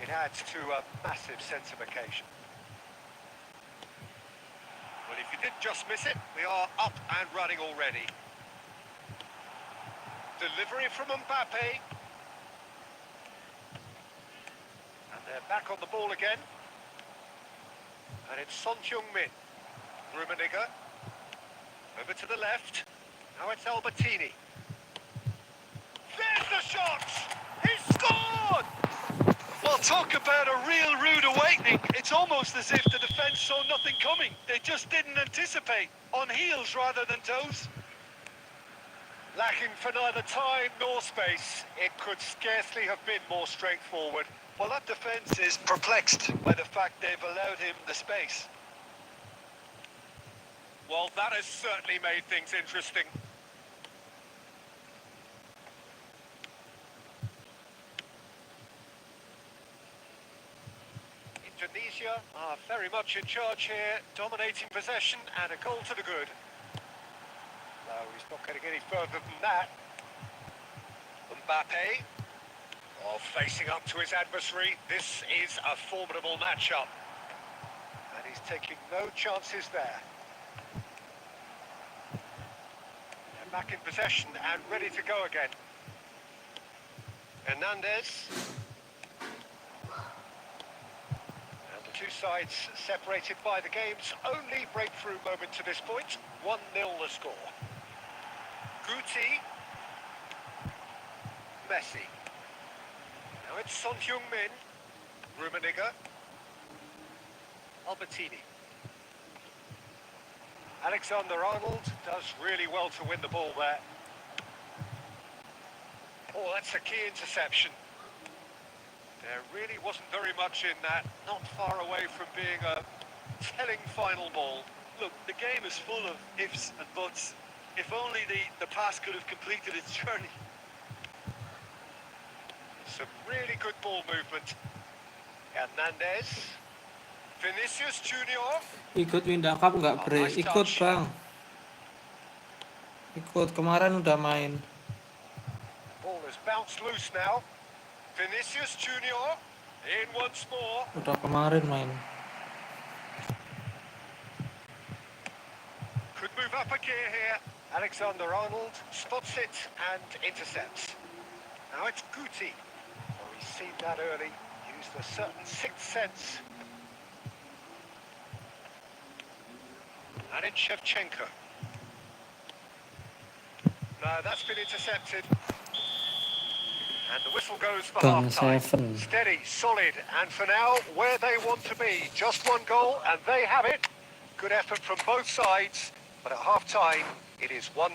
it adds to a massive sense of occasion. Well, if you did just miss it, we are up and running already. Delivery from Mbappe. And they're back on the ball again. And it's Son Heung-min. Rummenigge. Over to the left. Now it's Albertini. There's the shot! He scored! Well, talk about a real rude awakening. It's almost as if the defence saw nothing coming. They just didn't anticipate. On heels rather than toes. Lacking for neither time nor space, it could scarcely have been more straightforward. Well, that defence is perplexed by the fact they've allowed him the space. Well, that has certainly made things interesting. Indonesia are very much in charge here, dominating possession and a goal to the good. No, he's not getting any further than that. Mbappe, facing up to his adversary. This is a formidable matchup. And he's taking no chances there. They're back in possession and ready to go again. Hernandez. And the two sides separated by the game's only breakthrough moment to this point. 1-0 the score. Guti. Messi. Now it's Son Heung-min. Rummenigge. Albertini. Alexander-Arnold does really well to win the ball there. Oh, that's a key interception. There really wasn't very much in that. Not far away from being a telling final ball. Look, the game is full of ifs and buts. If only the pass could have completed its journey. Some really good ball movement. Hernandez. Vinicius Junior. Ikut Winda Cup nggak bre? Nice Ikut touch. bang. Ikut, kemarin udah main. Ball has bounced loose now. Vinicius Junior. In once more. Udah kemarin main. Could move up a gear here. Alexander-Arnold spots it and intercepts. Now it's Guti. Oh, he's seen that early. Used a certain sixth sense. And it's Shevchenko. No, that's been intercepted. And the whistle goes for Bang half-time. Seven. Steady, solid, and for now, where they want to be. Just one goal, and they have it. Good effort from both sides, but at half-time, it is 1-0.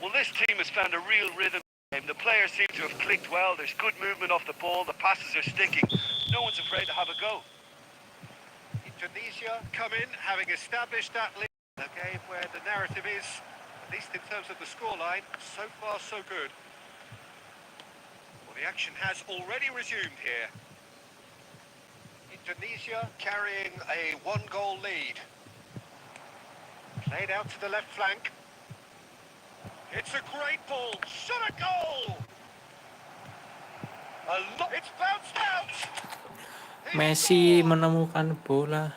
Well, this team has found a real rhythm. The players seem to have clicked well. There's good movement off the ball. The passes are sticking. No one's afraid to have a go. Indonesia come in, having established that lead. A game where the narrative is, at least in terms of the scoreline, so far so good. Well, the action has already resumed here. Indonesia carrying a one-goal lead. Played out to the left flank. It's a great ball. Shot a goal! It's bounced out! Messi menemukan bola.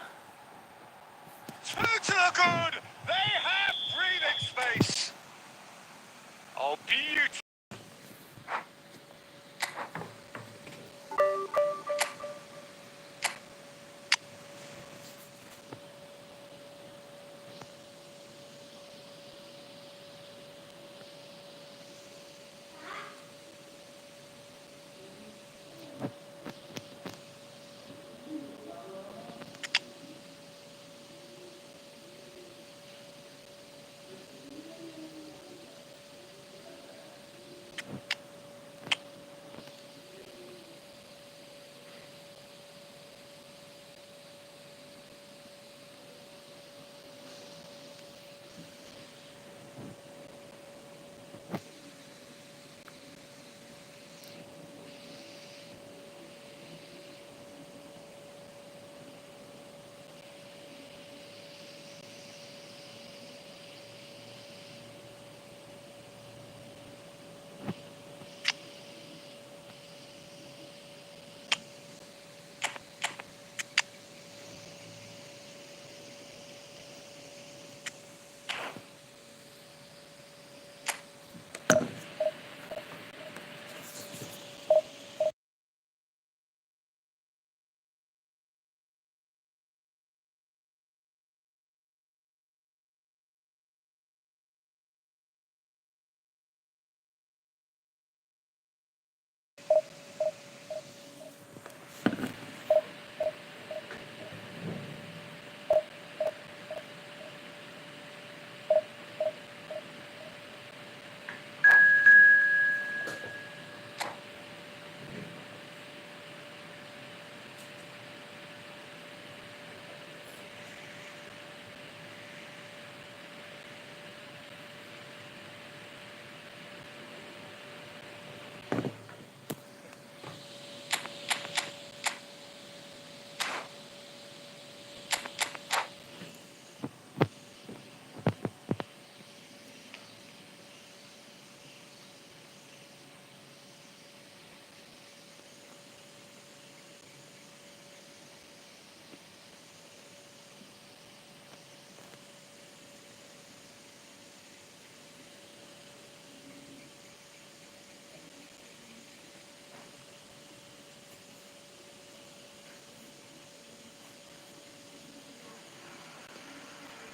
Two to the good! They have breathing space! Oh, beautiful!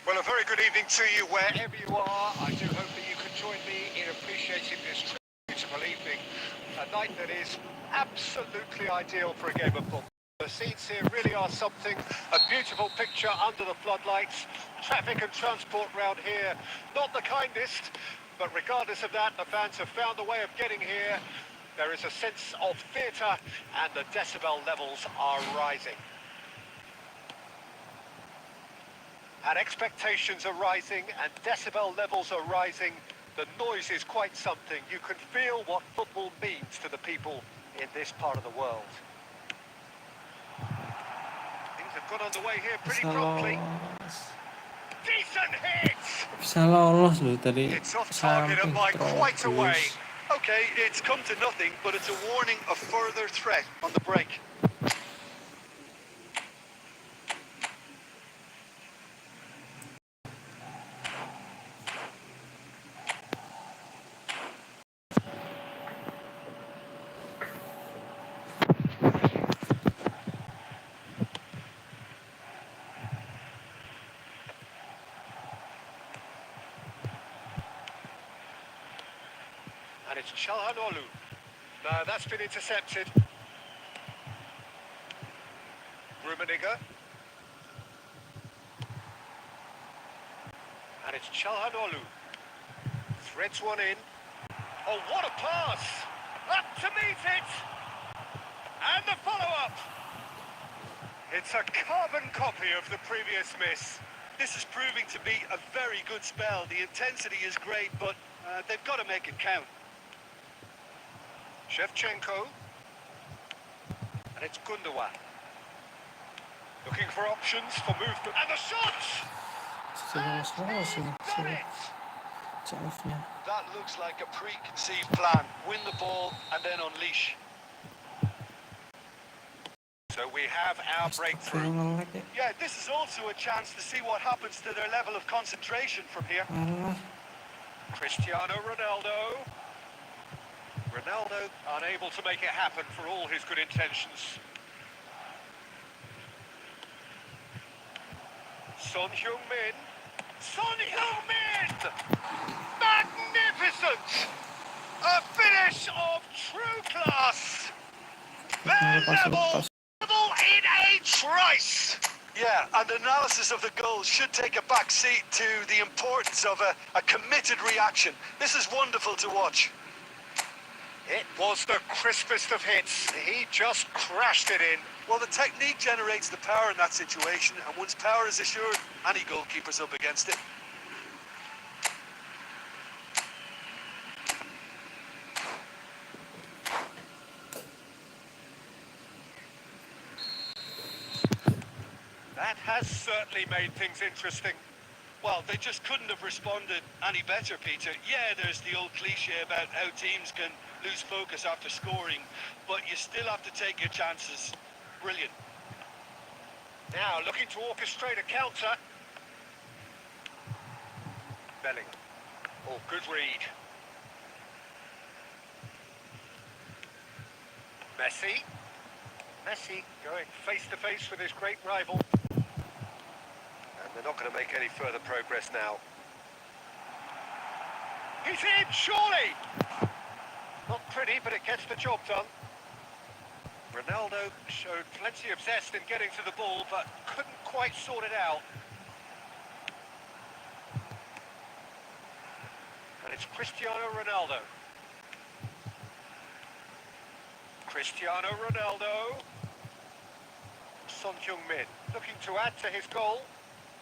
Well, a very good evening to you wherever you are. I do hope that you can join me in appreciating this beautiful evening. A night that is absolutely ideal for a game of football. The scenes here really are something. A beautiful picture under the floodlights. Traffic and transport round here, not the kindest. But regardless of that, the fans have found a way of getting here. There is a sense of theatre and the decibel levels are rising. And expectations are rising and decibel levels are rising. The noise is quite something. You can feel what football means to the people in this part of the world. Things have got underway here pretty Bisa promptly. lolos. Decent hits! Bisa lolos loh tadi. It's off target and Samping by quite a way. terobos. Okay, it's come to nothing, but it's a warning of further threat on the break. And it's Çalhanoğlu. No, that's been intercepted. Rummenigge. And it's Çalhanoğlu. Threads one in. Oh, what a pass! Up to meet it! And the follow-up! It's a carbon copy of the previous miss. This is proving to be a very good spell. The intensity is great, but they've got to make it count. Shevchenko. And it's Gundogan. Looking for options for movement. And the shot! Lolos ini. Done it! CF-nya. That looks like a preconceived plan. Win the ball and then unleash. So we have our breakthrough. Nge-lag ya. Yeah, this is also a chance to see what happens to their level of concentration from here. Alah. Cristiano Ronaldo. Ronaldo unable to make it happen for all his good intentions. Son Heung-min. Son Heung-min! Magnificent! A finish of true class! Their level in a trice! Yeah, and analysis of the goal should take a back seat to the importance of a committed reaction. This is wonderful to watch. It was the crispest of hits. He just crashed it in. Well, the technique generates the power in that situation, and once power is assured, any goalkeeper's up against it. That has certainly made things interesting. Well, they just couldn't have responded any better, Peter. Yeah, there's the old cliche about how teams can lose focus after scoring, but you still have to take your chances. Brilliant. Now looking to orchestrate a counter. Bellingham. Oh, good read. Messi. Messi going face to face with his great rival. And they're not going to make any further progress now. He's in, surely! Not pretty, but it gets the job done. Ronaldo showed plenty of zest in getting to the ball, but couldn't quite sort it out. And it's Cristiano Ronaldo. Cristiano Ronaldo. Son Heung-min looking to add to his goal.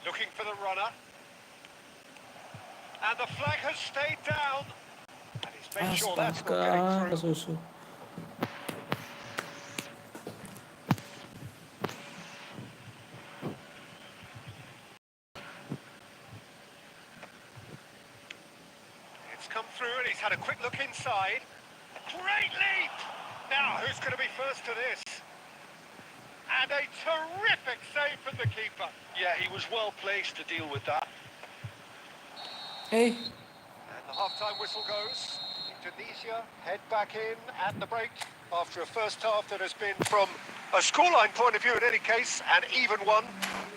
Looking for the runner. And the flag has stayed down. And he's made sure that's not Astaga, getting through. kesusu. It's come through and he's had a quick look inside. Great leap! Now, who's going to be first to this? And a terrific save from the keeper. Yeah, he was well placed to deal with that. Hey, And the half-time whistle goes. Indonesia head back in at the break after a first half that has been, from a scoreline point of view in any case, an even one.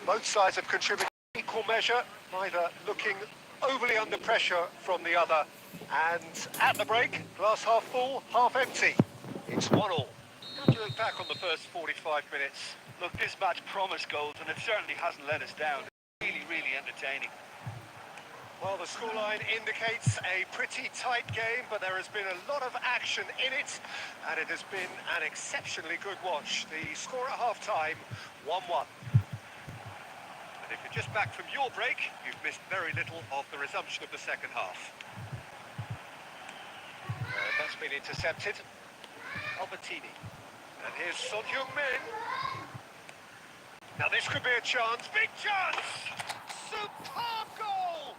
Both sides have contributed equal measure. Neither looking overly under pressure from the other. And at the break, glass half full, half empty. It's 1-1. How do you look back on the first 45 minutes? Look, this match promised goals, and it certainly hasn't let us down. Really, really entertaining. Well, the scoreline indicates a pretty tight game, but there has been a lot of action in it, and it has been an exceptionally good watch. The score at half-time, 1-1. And if you're just back from your break, you've missed very little of the resumption of the second half. That's been intercepted. Albertini. And here's Son Heung-min. Now this could be a chance. Big chance! Superb goal!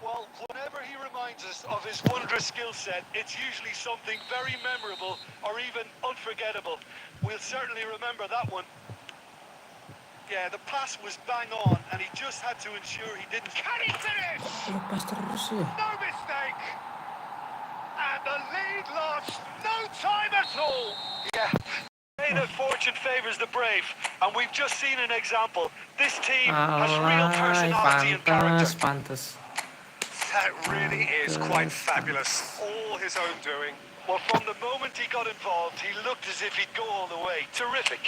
Well, whenever he reminds us of his wondrous skill set, it's usually something very memorable or even unforgettable. We'll certainly remember that one. Yeah, the pass was bang on, and he just had to ensure he didn't... Can he finish? Lepas terus ya. No mistake! And the lead lasts no time at all! Yeah. Say that fortune favours the brave, and we've just seen an example. This team has real Alay, personality and character. pantas. That really is quite fabulous. All his own doing. Well, from the moment he got involved, he looked as if he'd go all the way. Terrific.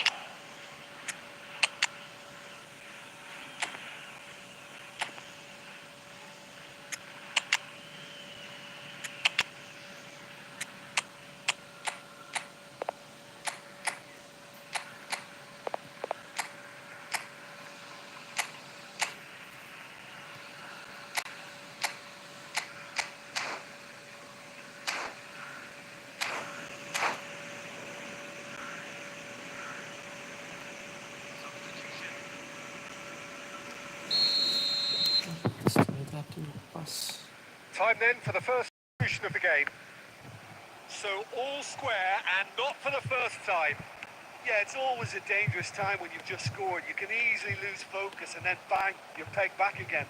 Time then for the first execution of the game. So all square and not for the first time. Yeah, it's always a dangerous time when you've just scored. You can easily lose focus and then bang, you're pegged back again.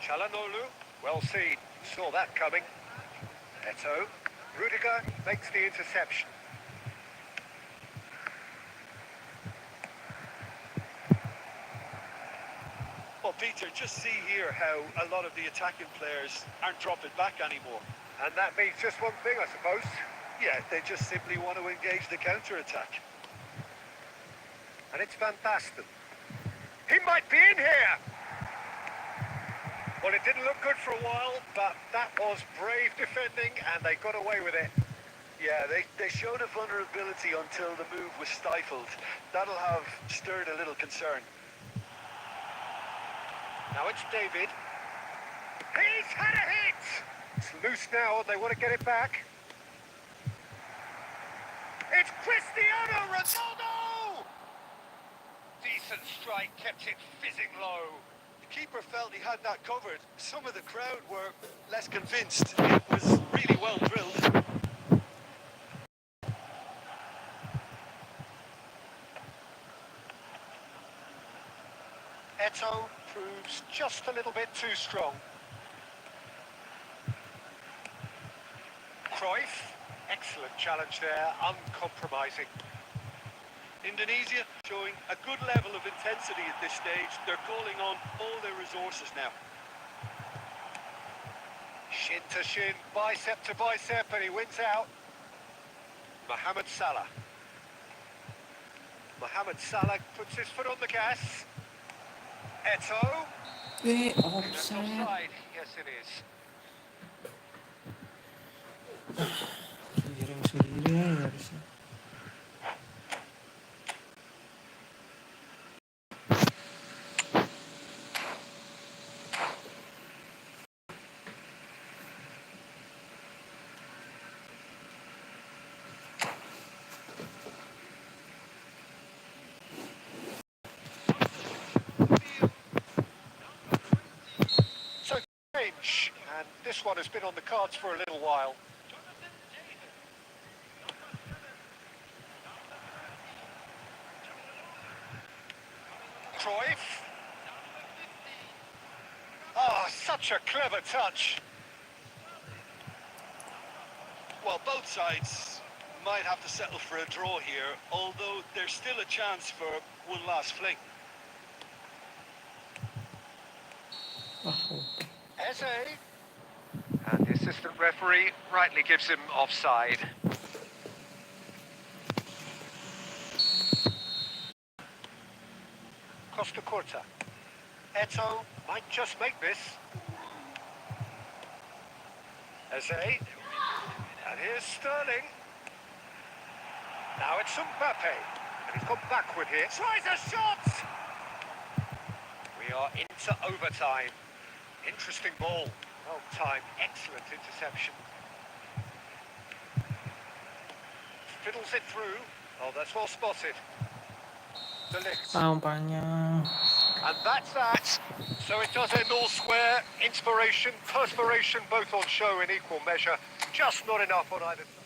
Çalhanoğlu, well seen. Saw that coming. Eto. Rudiger makes the interception. Well, Peter, just see here how a lot of the attacking players aren't dropping back anymore. And that means just one thing, I suppose. Yeah, they just simply want to engage the counter-attack. And it's Van Basten. He might be in here! Well, it didn't look good for a while, but that was brave defending, and they got away with it. Yeah, they showed a vulnerability until the move was stifled. That'll have stirred a little concern. Now it's David. He's had a hit! It's loose now, and they want to get it back. It's Cristiano Ronaldo! Decent strike, kept it fizzing low. The keeper felt he had that covered. Some of the crowd were less convinced. It was really well drilled. Eto proves just a little bit too strong. Cruyff, excellent challenge there, uncompromising. Indonesia showing a good level of intensity at this stage. They're calling on all their resources now. Shin to shin, bicep to bicep, and he wins out. Mohamed Salah. Mohamed Salah puts his foot on the gas. Eto. Offside. Offside. Yes, it is. Sendiri ya harusnya. So, change, and this one has been on the cards for a little while. Cruyff. Oh, such a clever touch. Well, both sides might have to settle for a draw here, although there's still a chance for one last fling. Eze. And the assistant referee rightly gives him offside. Costa Curta. Eto might just make this. Eze. And here's Sterling. Now it's Mbappe. And he's gone backward here. Tries a shot! We are into overtime. Interesting ball. Well timed. Excellent interception. Fiddles it through. Oh, that's well spotted. Panjang. And that's that. So it does end all square. Inspiration, perspiration, both on show in equal measure. Just not enough on either side.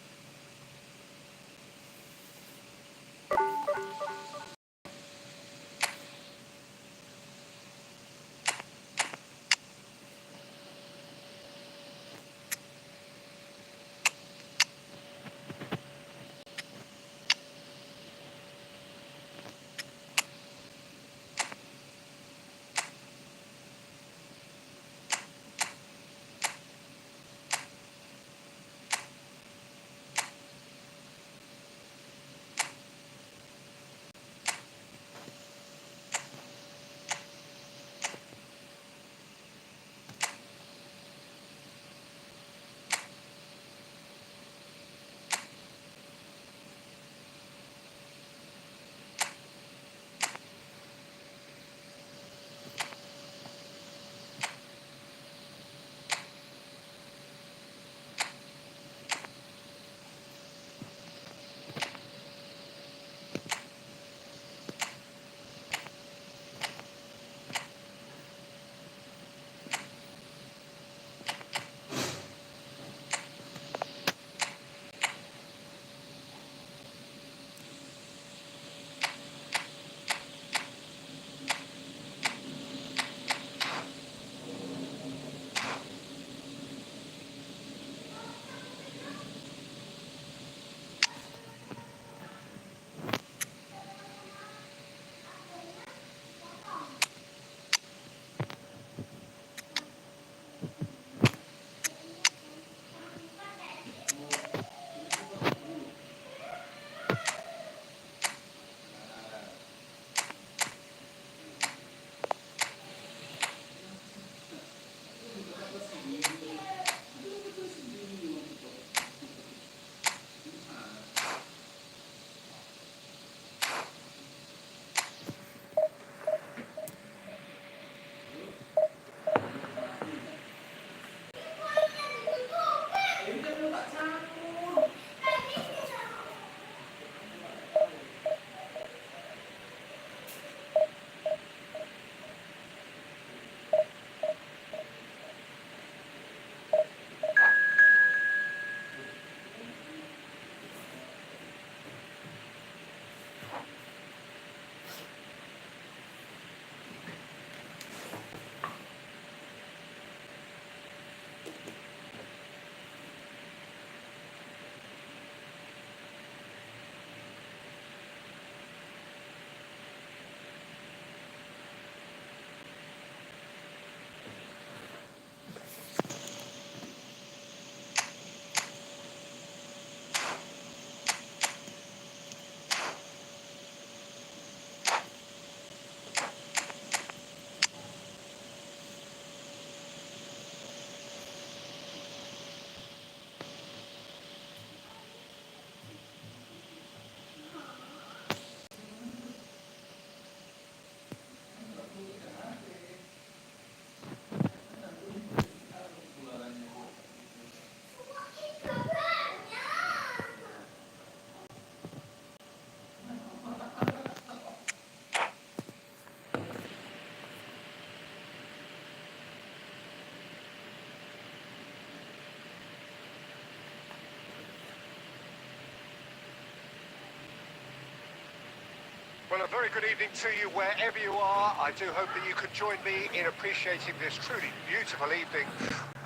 Well, a very good evening to you wherever you are. I do hope that you can join me in appreciating this truly beautiful evening.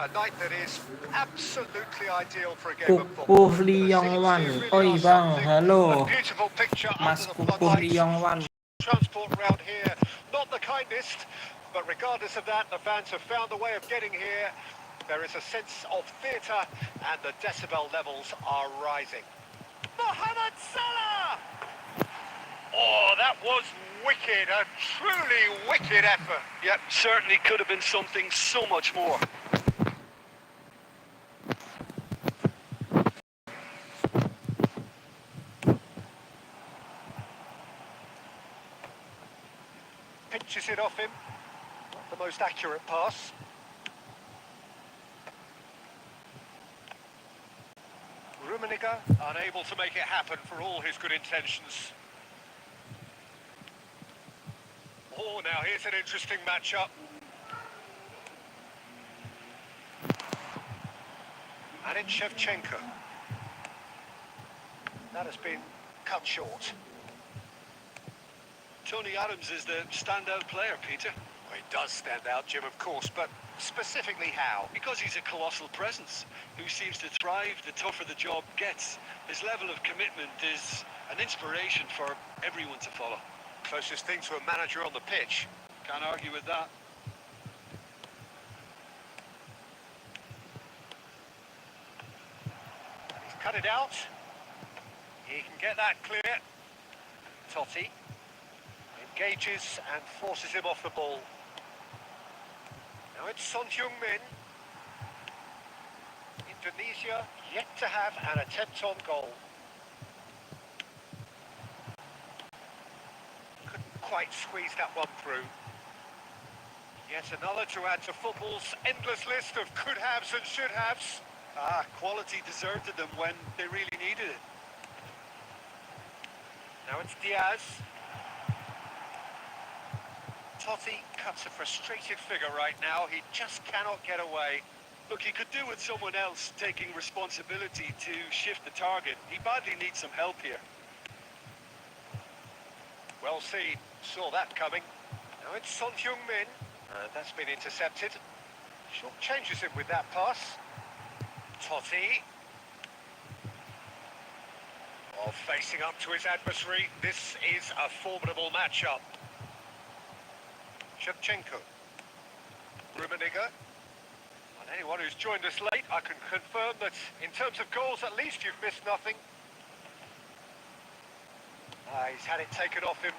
A night that is absolutely ideal for a game of football. Kukuh The Liyong scenes Wan. here really Oi are bang, something. halo. A beautiful picture Mas under the Kukuh floodlights. Liyong Wan. Transport around here, not the kindest. But regardless of that, the fans have found a way of getting here. There is a sense of theatre and the decibel levels are rising. Mohamed Salah! Oh, that was wicked, a truly wicked effort. Yep, certainly could have been something so much more. Pinches it off him. Not the most accurate pass. Rummenigge unable to make it happen for all his good intentions. Oh, now here's an interesting matchup. And it's Shevchenko. That has been cut short. Tony Adams is the standout player, Peter. Well, he does stand out, Jim, of course, but specifically how? Because he's a colossal presence who seems to thrive the tougher the job gets. His level of commitment is an inspiration for everyone to follow. Closest thing to a manager on the pitch. Can't argue with that. He's cut it out. He can get that clear. Totti engages and forces him off the ball. Now it's Son Heung-min. Indonesia yet to have an attempt on goal. Couldn't quite squeeze that one through. Yet another to add to football's endless list of could-haves and should-haves. Quality deserted them when they really needed it. Now it's Diaz. Totti cuts a frustrated figure right now. He just cannot get away. Look, he could do with someone else taking responsibility to shift the target. He badly needs some help here. Well seen. Saw that coming. Now it's Son Heung-min. That's been intercepted. Short changes him with that pass. Totti. Oh, facing up to his adversary. This is a formidable matchup. Shevchenko. Rummenigge. And anyone who's joined us late, I can confirm that in terms of goals, at least you've missed nothing. He's had it taken off him.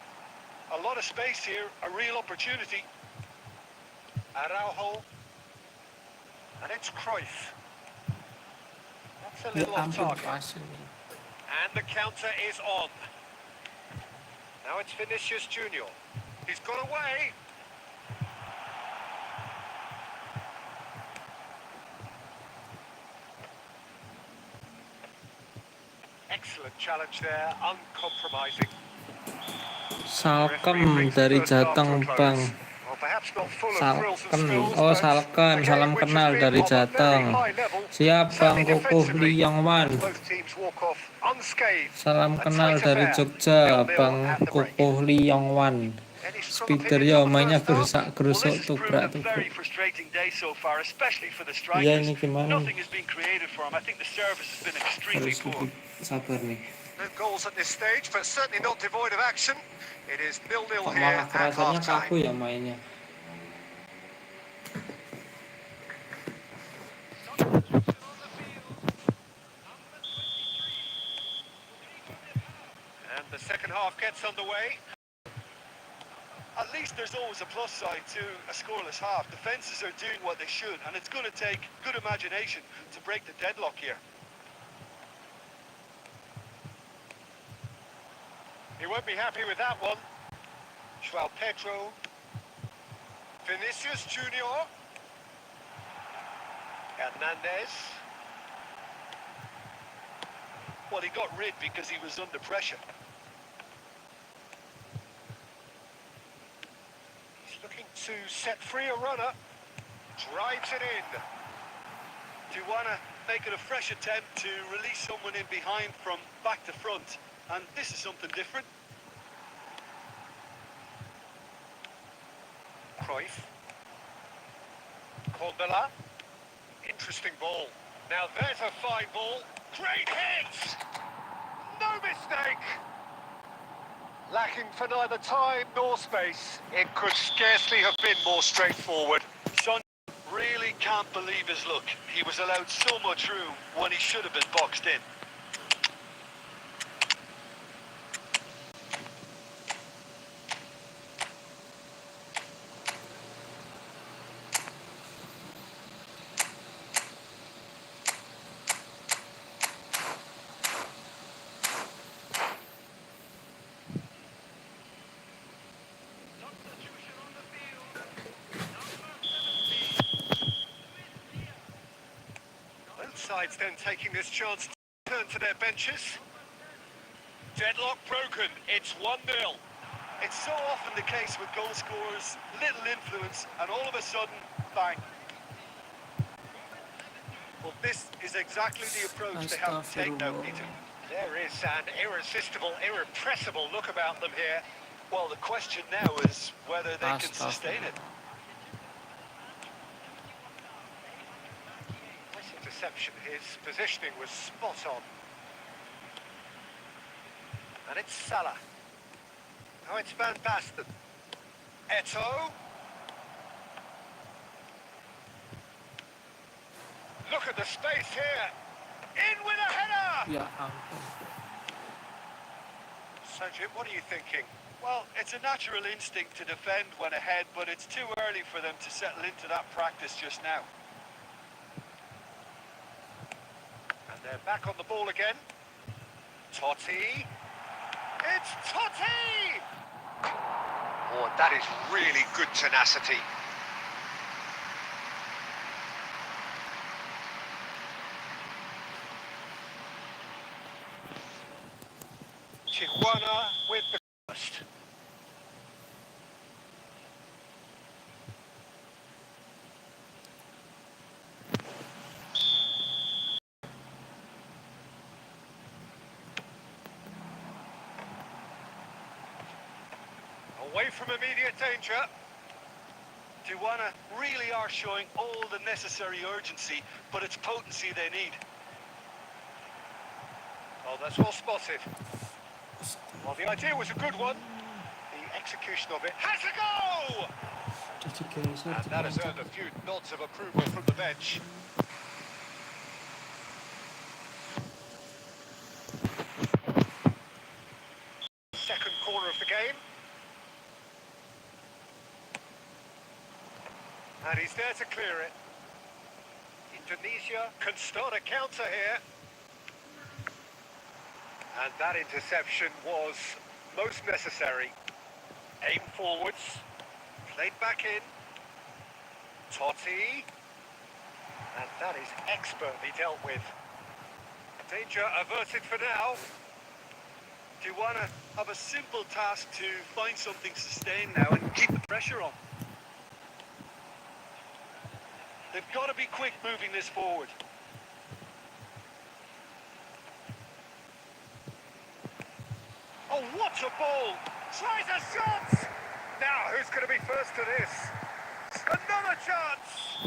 A lot of space here, a real opportunity. Araujo. And it's Cruyff. That's a Ya little off ampun target. pasir. And the counter is on. Now it's Vinicius Junior. He's got away. Excellent challenge there, uncompromising. Salkem dari Jateng, Bang. Well, perhaps not full of thrills and Salken. spills, Oh, but Salken. a game Salam which has kenal been dari of a very Jateng. high level. Siap, Bang Certainly Kukuh defensively, Li Yongwan. both teams walk off unscathed. Salam A kenal tight dari affair. Jogja, 0-0 Bang at the break. Kukuh Li Yongwan. Any strong Speeder opinions yo, on the mainnya first half? Well, gerusak-gerusuk, this has proven a tubrak-tubrak. very frustrating day so far, especially for the Iya, strikers. ini gimana? Nothing has been created for them. I think the service has been extremely Harus poor. lebih sabar nih. No goals at this stage, but certainly not devoid of action. It is 0-0 Kok here malah at kerasanya half-time. kaku ya mainnya. And the second half gets underway. At least there's always a plus side to a scoreless half. Defences are doing what they should, and it's going to take good imagination to break the deadlock here. He won't be happy with that one. João Pedro. Vinicius Junior. Hernandez. Well, he got rid because he was under pressure. He's looking to set free a runner. Drives it in. Do you want to make it a fresh attempt to release someone in behind from back to front? And this is something different. Cruyff. Corbella. Interesting ball. Now there's a fine ball. Great hit! No mistake! Lacking for neither time nor space. It could scarcely have been more straightforward. Son really can't believe his luck. He was allowed so much room when he should have been boxed in. Both sides then taking this chance to turn to their benches. Deadlock broken. It's 1-0. It's so often the case with goal scorers, little influence, and all of a sudden, bang. Well, this is exactly the approach they have to take now, Peter. There is an irresistible, irrepressible look about them here. Well, the question now is whether they can sustain it. Nice interception. His positioning was spot on. And it's Salah. Now it's Van Basten. Eto'o. Look at the space here. In with a header! Ya ampun. Sanjit, what are you thinking? Well, it's a natural instinct to defend when ahead, but it's too early for them to settle into that practice just now. And they're back on the ball again. Totti. It's Totti! Oh, that is really good tenacity. Tijuana with the first. Away from immediate danger. Tijuana really are showing all the necessary urgency, but it's potency they need. Oh, that's well spotted. Well, the idea was a good one. The execution of it has a go! And that has earned a few nods of approval from the bench. Second corner of the game. And he's there to clear it. Indonesia can start a counter here. And that interception was most necessary. Aim forwards. Played back in. Totti. And that is expertly dealt with. Danger averted for now. Tijuana have a simple task to find something sustained now and keep the pressure on. They've got to be quick moving this forward. Oh, what a ball! Tries a shot! Now, who's going to be first to this? Another chance!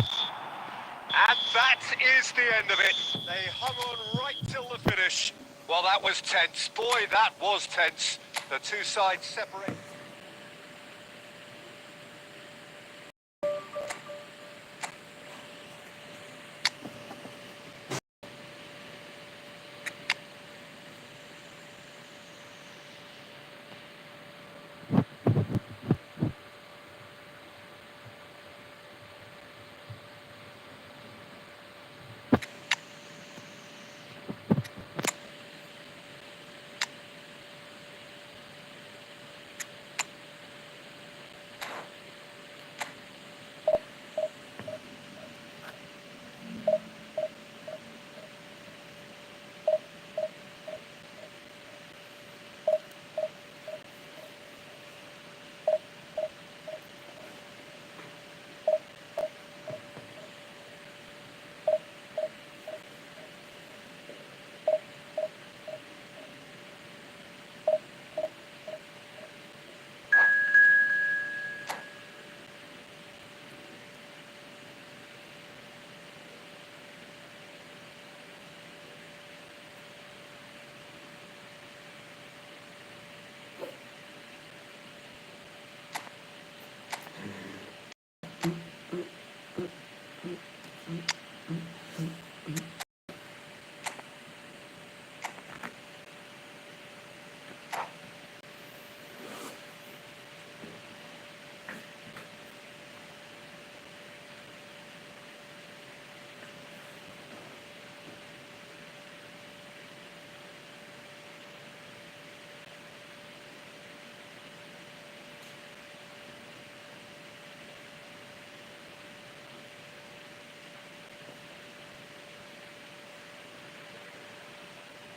And that is the end of it. They hung on right till the finish. Well, that was tense. Boy, that was tense. The two sides separate.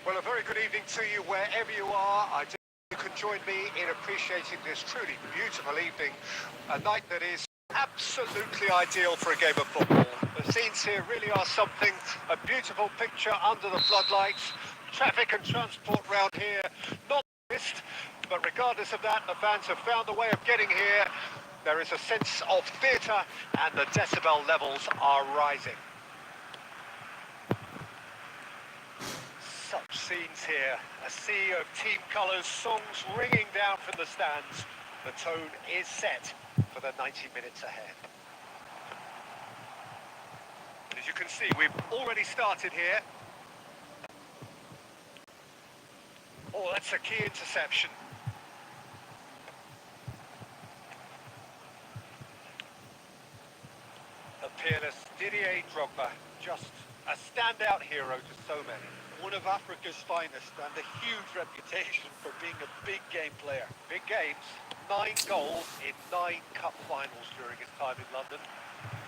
Well, a very good evening to you wherever you are. I do you can join me in appreciating this truly beautiful evening, a night that is absolutely ideal for a game of football. The scenes here really are something, a beautiful picture under the floodlights. Traffic and transport round here, not missed, but regardless of that, the fans have found a way of getting here. There is a sense of theatre and the decibel levels are rising. Such scenes here, a sea of team colours, songs ringing down from the stands. The tone is set for the 90 minutes ahead. As you can see, we've already started here. Oh, that's a key interception. The peerless Didier Drogba, just a standout hero to so many. One of Africa's finest and a huge reputation for being a big game player. Big games, 9 goals in 9 cup finals during his time in London.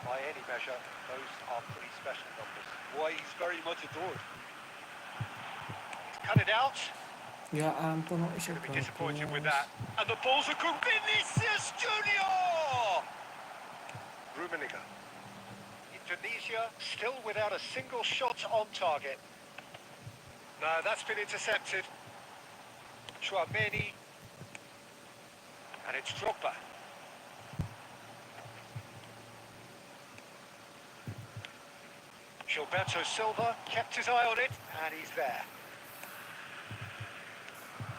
By any measure, those are pretty special numbers. Why, he's very much adored. He's cut it out. Ya ampun, kok iso Going to be disappointed with bagus. that. And the ball's a good Vinicius Junior! Rummenigge. Indonesia still without a single shot on target. No, that's been intercepted. Chouameni. And it's Drogba. Gilberto Silva kept his eye on it, and he's there.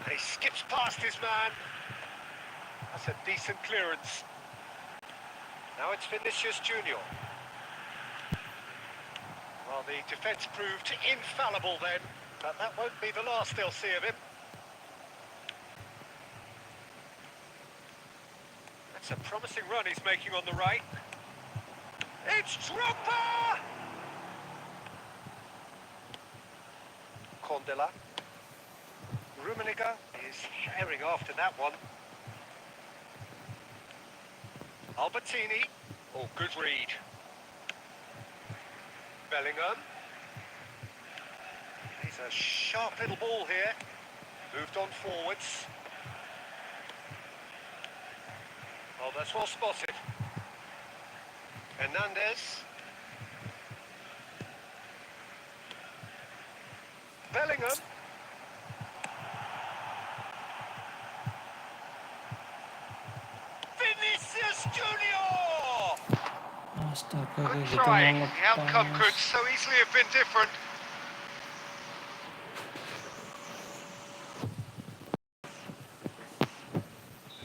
And he skips past his man. That's a decent clearance. Now it's Vinicius Junior. Well, the defence proved infallible then, but that won't be the last they'll see of him. That's a promising run he's making on the right. It's Drogba! Condela. Rummenigge is herring after that one. Albertini. Oh, good read. Bellingham. He's a sharp little ball here. Moved on forwards. Oh, that's well spotted. Hernandez. Bellingham. Vinicius Junior! Astaga, Good kayak gitu try. mau The outcome could ngepas. so easily have been different.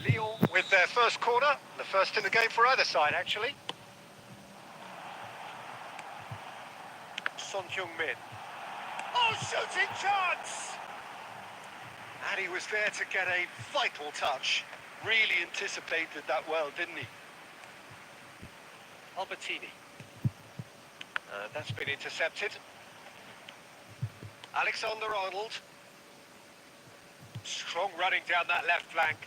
Lyon with their first corner, the first in the game for either side actually. Son Heung-min. Oh, shooting chance! And he was there to get a vital touch. Really anticipated that well, didn't he? Albertini. That's been intercepted. Alexander-Arnold. Strong running down that left flank.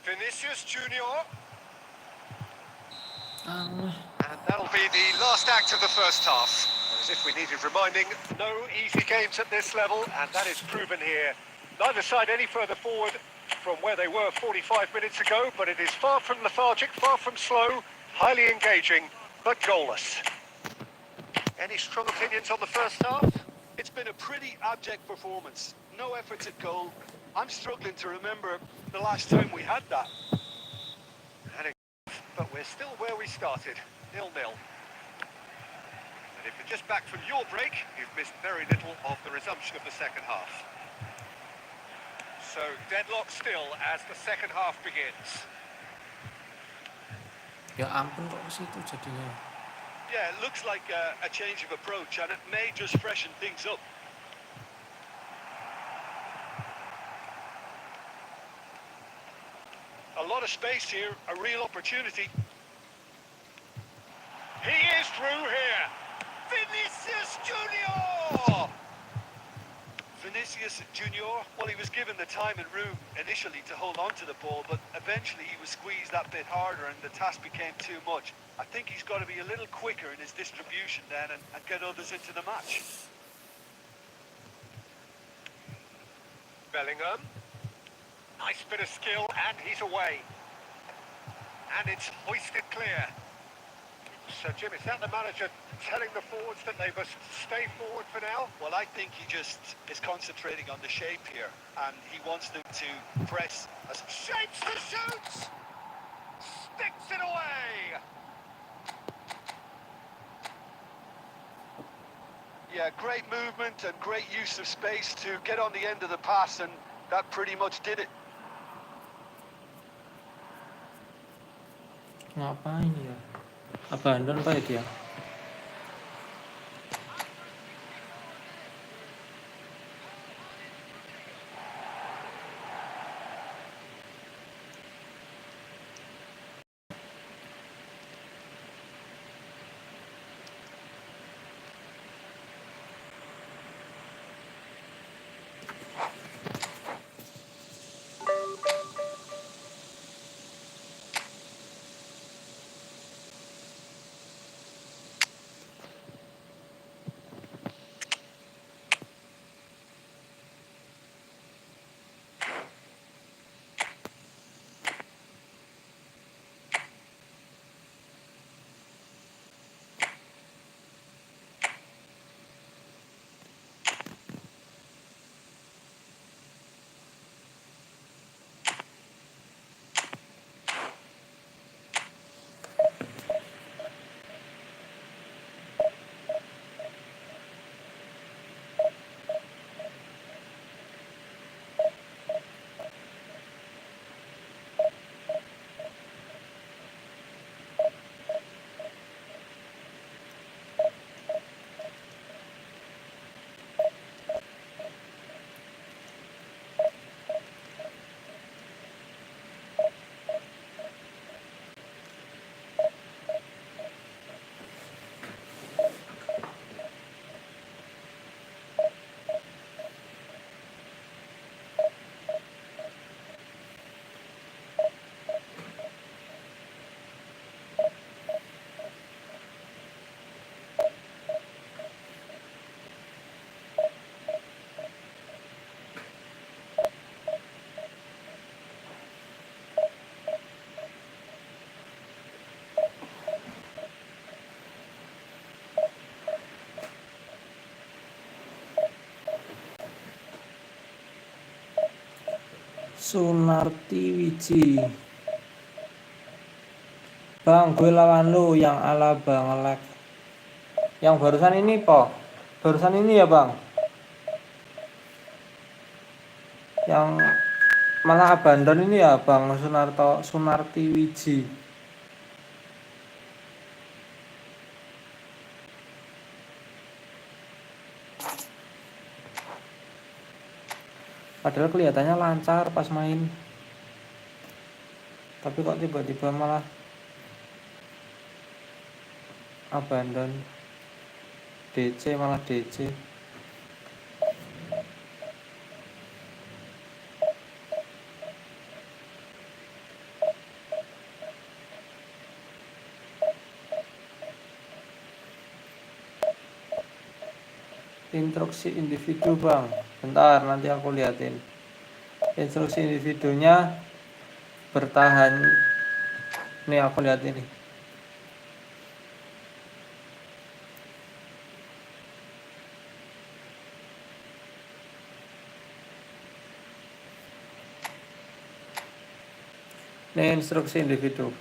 Vinicius Junior. Ah, And that'll be the last act of the first half. As if we needed reminding, no easy games at this level, and that is proven here. Neither side any further forward from where they were 45 minutes ago, but it is far from lethargic, far from slow, highly engaging, but goalless. Any strong opinions on the first half? It's been a pretty abject performance. No efforts at goal. I'm struggling to remember the last time we had that. But we're still where we started, 0-0. And if you're just back from your break, you've missed very little of the resumption of the second half. So, deadlock still as the second half begins. ya ampun kok ke situ jadinya. Yeah, it looks like a change of approach, and it may just freshen things up. A lot of space here, a real opportunity. He is through here. Vinicius Junior! Vinicius Junior, well, he was given the time and room initially to hold on to the ball, but eventually he was squeezed that bit harder and the task became too much. I think he's got to be a little quicker in his distribution then and get others into the match. Bellingham. Nice bit of skill, and he's away. And it's hoisted clear. So, Jim, is that the manager telling the forwards that they must stay forward for now? Well, I think he just is concentrating on the shape here, and he wants them to press. Shapes the shoots! Sticks it away! Yeah, great movement and great use of space to get on the end of the pass, and that pretty much did it. Ngapain ya? Abandon pak dia. Sunarti Wiji. Bang, gue lawan lu yang ala bang lag. Yang barusan ini po. Barusan ini ya bang. Yang malah abandon ini ya bang Sunarti Wiji. Padahal kelihatannya lancar pas main. Tapi kok tiba-tiba malah abandon. DC malah DC. Instruksi individu bang, bentar nanti aku liatin. Instruksi individunya bertahan. Nih aku lihat ini. Ini instruksi individu.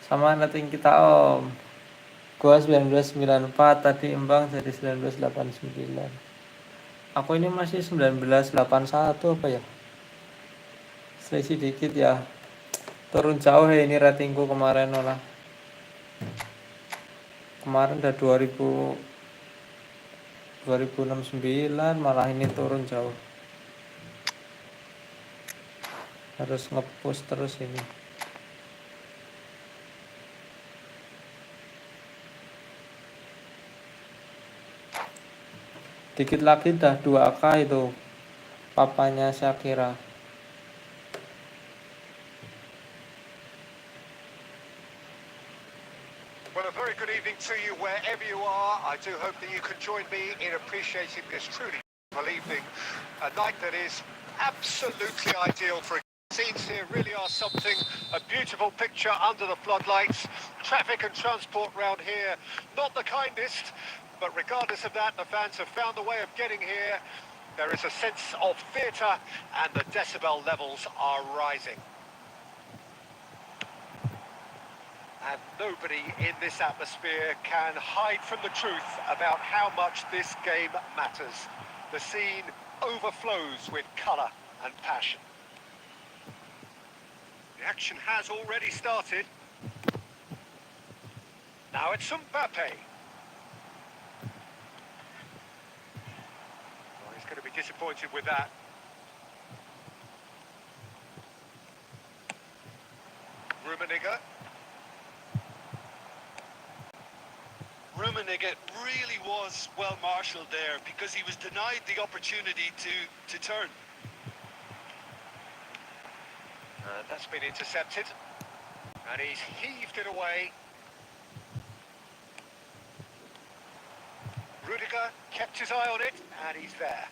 Sama rating kita om. Gua 1994, tadi imbang jadi 1989. Aku ini masih 1981 apa ya? Selisih dikit ya. Turun jauh ya ini ratingku kemarin malah. Kemarin udah 2069, malah ini turun jauh. Harus nge-push terus ini. Dikit lagi dah 2K itu papanya Shakira. Well, a very do hope that you can join me in appreciating this truly beautiful evening, a night that is absolutely ideal for scenes here really are something, a beautiful picture under the floodlights. Traffic and transport round here, not the kindest, but regardless of that, the fans have found a way of getting here. There is a sense of theatre and the decibel levels are rising. And nobody in this atmosphere can hide from the truth about how much this game matters. The scene overflows with colour and passion. The action has already started. Now it's Mbappe. Oh, he's going to be disappointed with that. Rummenigge really was well marshalled there because he was denied the opportunity to turn. That's been intercepted. And he's heaved it away. Rudiger kept his eye on it, and he's there.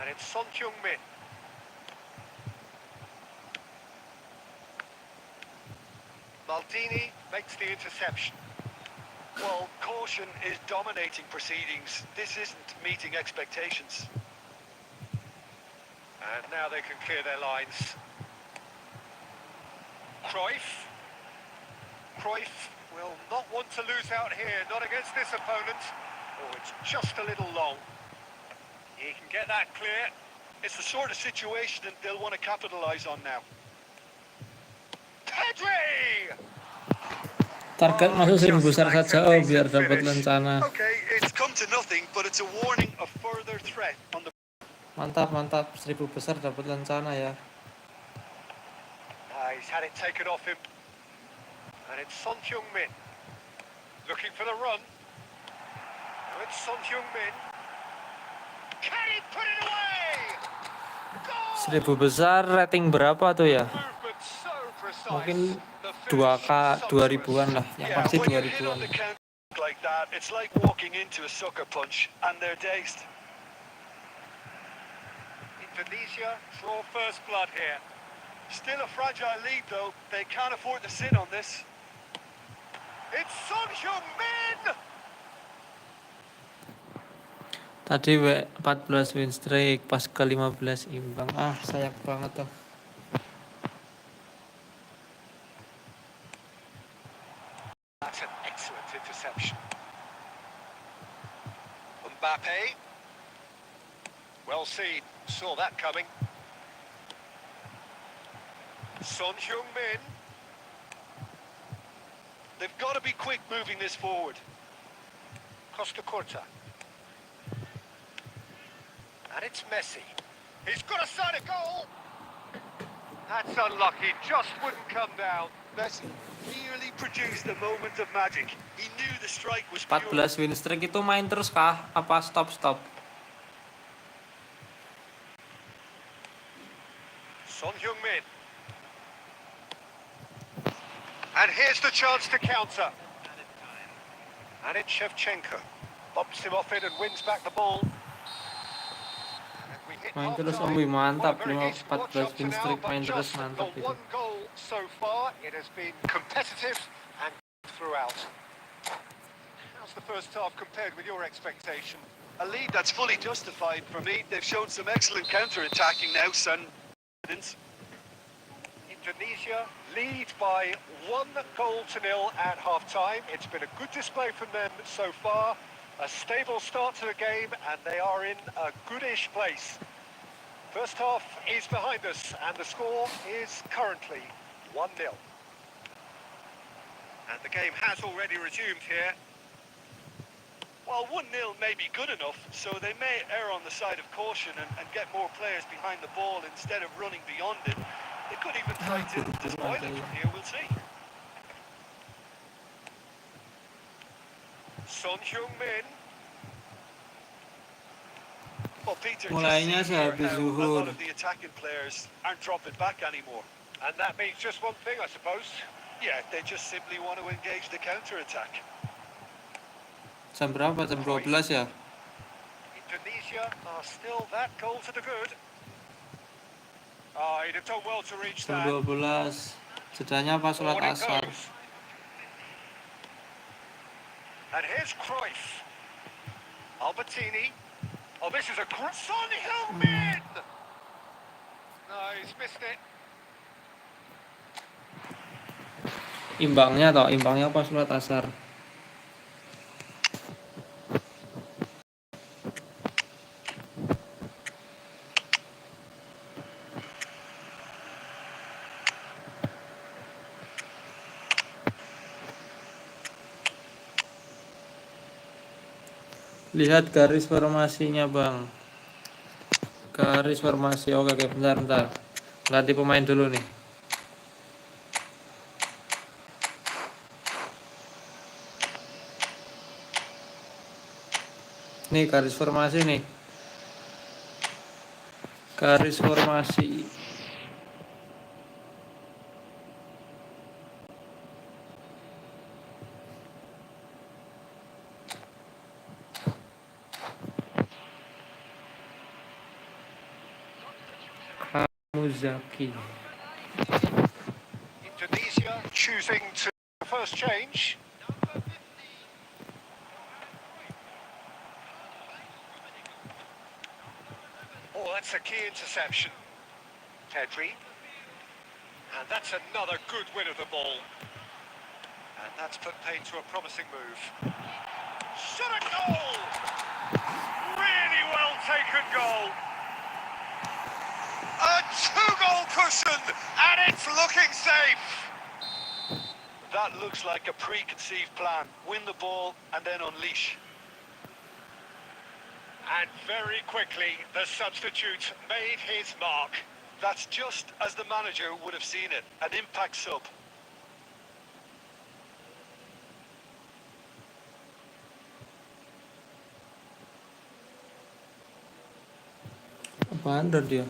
And it's Son Heung-min. Maldini makes the interception. Well, caution is dominating proceedings. This isn't meeting expectations. And now they can clear their lines. Cruyff. Cruyff will not want to lose out here, not against this opponent. Oh, it's just a little long. He can get that clear. It's the sort of situation that they'll want to capitalise on now. Pedri! Target masuk 1000 besar saja biar dapat lencana. Okay, it's come to nothing, but it's a warning of further threat on the... Mantap, 1000 besar dapat lencana ya. He's had it taken off him. And it's Son Heung-min. Looking for the run. Oh, it's Son Heung-min. Can he put it away? Goal! 1000 besar rating berapa tuh ya? Movement so precise. Mungkin The 2K finish so 2000-an lah, yang Yeah, pasti when you hit on 2000-an. the counter like that, it's like walking into a sucker punch, and they're dazed. Indonesia draw first blood here. Still a fragile lead, though. They can't afford to sit on this. It's Son Heung-min! Tadi 14 win streak, pas ke 15 imbang. Sayang banget tuh. That's an excellent interception. Mbappe. Well seen. Saw that coming. Son Heung-min. They've got to be quick moving this forward. Costa Curta. And it's Messi. He's got a side of goal. That's unlucky. Just wouldn't come down. Messi nearly produced a moment of magic. He knew the strike was 14 pure. win streak itu main terus kah? Apa stop? Son Heung-min. And here's the chance to counter. And it's Shevchenko. Bumps him off it and wins back the ball. And we hit Main terus half-time. mantap, Well, a very decent watch 14 up to win now, streak but main terus just mantap the itu. one goal so far. It has been competitive and throughout. How's the first half compared with your expectation? A lead that's fully justified for me. They've shown some excellent counter-attacking now, son. Indonesia lead by 1-0 at half-time. It's been a good display from them so far. A stable start to the game, and they are in a goodish place. First half is behind us, and the score is currently 1-0. And the game has already resumed here. Well, 1-0 may be good enough, so they may err on the side of caution and get more players behind the ball instead of running beyond it. They could even try to spoil it from here, we'll see. Son Heung-min. Well, Peter, Mulainya just see here sehabis how a zuhur. lot of the attacking players aren't dropping back anymore. And that means just one thing, I suppose. Yeah, they just simply want to engage the counter-attack. Jam berapa? Jam 12 ya? Indonesia are still that goal to the good. Oh, he'd have done well to reach Jam that. 12. Jedanya pas sholat On it asar. goes. And here's Cruyff. Albertini. Oh, this is a Son Heung-min! No, he's missed it. Imbangnya pas sholat asar. Lihat garis formasinya, Bang. Garis formasi. Oke, bentar. Ganti pemain dulu nih. Nih garis formasi nih. Garis formasi. Muzaki. Indonesia choosing to first change. Oh, that's a key interception. Pedri. And that's another good win of the ball. And that's put paid to a promising move. Shot a goal! Really well taken goal. A 2-goal cushion, and it's looking safe. That looks like a preconceived plan. Win the ball and then unleash. And very quickly, the substitute made his mark. That's just as the manager would have seen it. An impact sub. Apaan dia?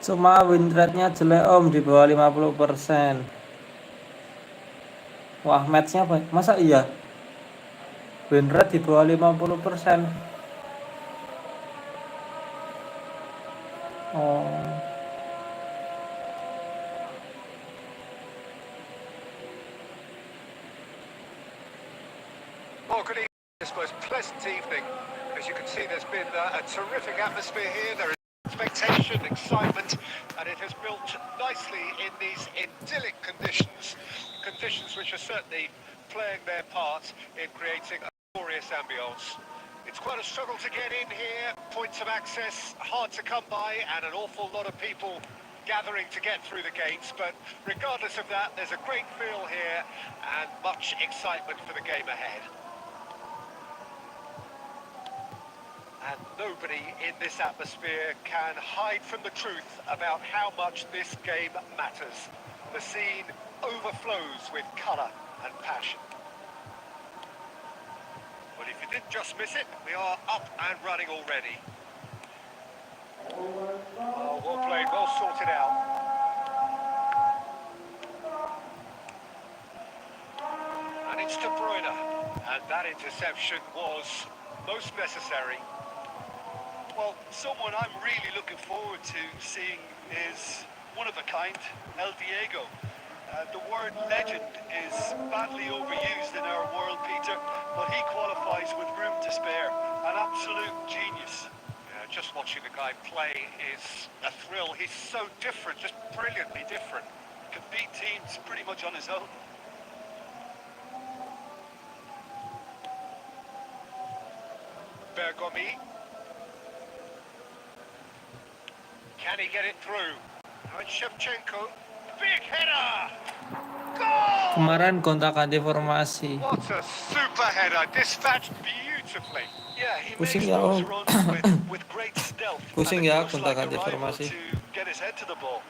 Cuma win rate-nya jelek om, di bawah 50%. Wah, match-nya apa? Masa iya? Win rate di bawah 50%. Oh. Well, good evening. This most pleasant evening. As you can see, there's been a terrific atmosphere here. There is expectation, excitement, and it has built nicely in these idyllic conditions. Conditions which are certainly playing their part in creating a glorious ambience. It's quite a struggle to get in here. Points of access hard to come by, and an awful lot of people gathering to get through the gates, but regardless of that, there's a great feel here and much excitement for the game ahead. And nobody in this atmosphere can hide from the truth about how much this game matters. The scene overflows with colour and passion. But if you didn't just miss it, we are up and running already. Oh, well played, well sorted out. And it's De Bruyne. And that interception was most necessary. Well, someone I'm really looking forward to seeing is one of a kind, El Diego. The word legend is badly overused in our world, Peter, but he qualifies with room to spare. An absolute genius. Yeah, just watching the guy play is a thrill. He's so different, just brilliantly different. Can beat teams pretty much on his own. Bergomi. Can he get it through? And Shevchenko. Big header! Goal! Kemarin gonta-ganti formasi. What a super header, dispatched beautifully. Yeah, he Pusing makes ya, those Om. runs with great stealth. Pusing and it ya, looks like a gonta-ganti rival formasi. to get his head to the ball.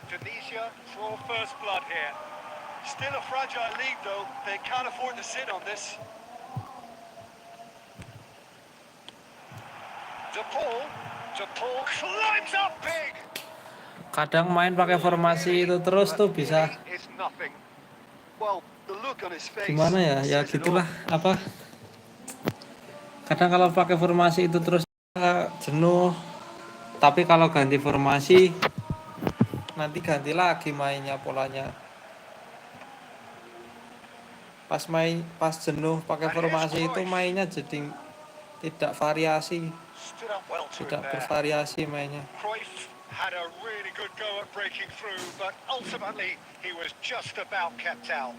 Indonesia draw first blood here. Still a fragile league, though. They can't afford to sit on this. De Paul climbs up big. Kadang main pakai formasi itu terus tuh bisa Really is nothing. Well, the look on his face gimana ya? Ya says it gitulah all. apa? Kadang kalau pakai formasi itu terus jenuh. Tapi kalau ganti formasi nanti ganti lagi mainnya polanya. Pas jenuh pakai formasi itu mainnya jadi tidak variasi, Stood up well to it tidak there. bervariasi mainnya. Cruyff had a really good go at breaking through, but ultimately he was just about kept out.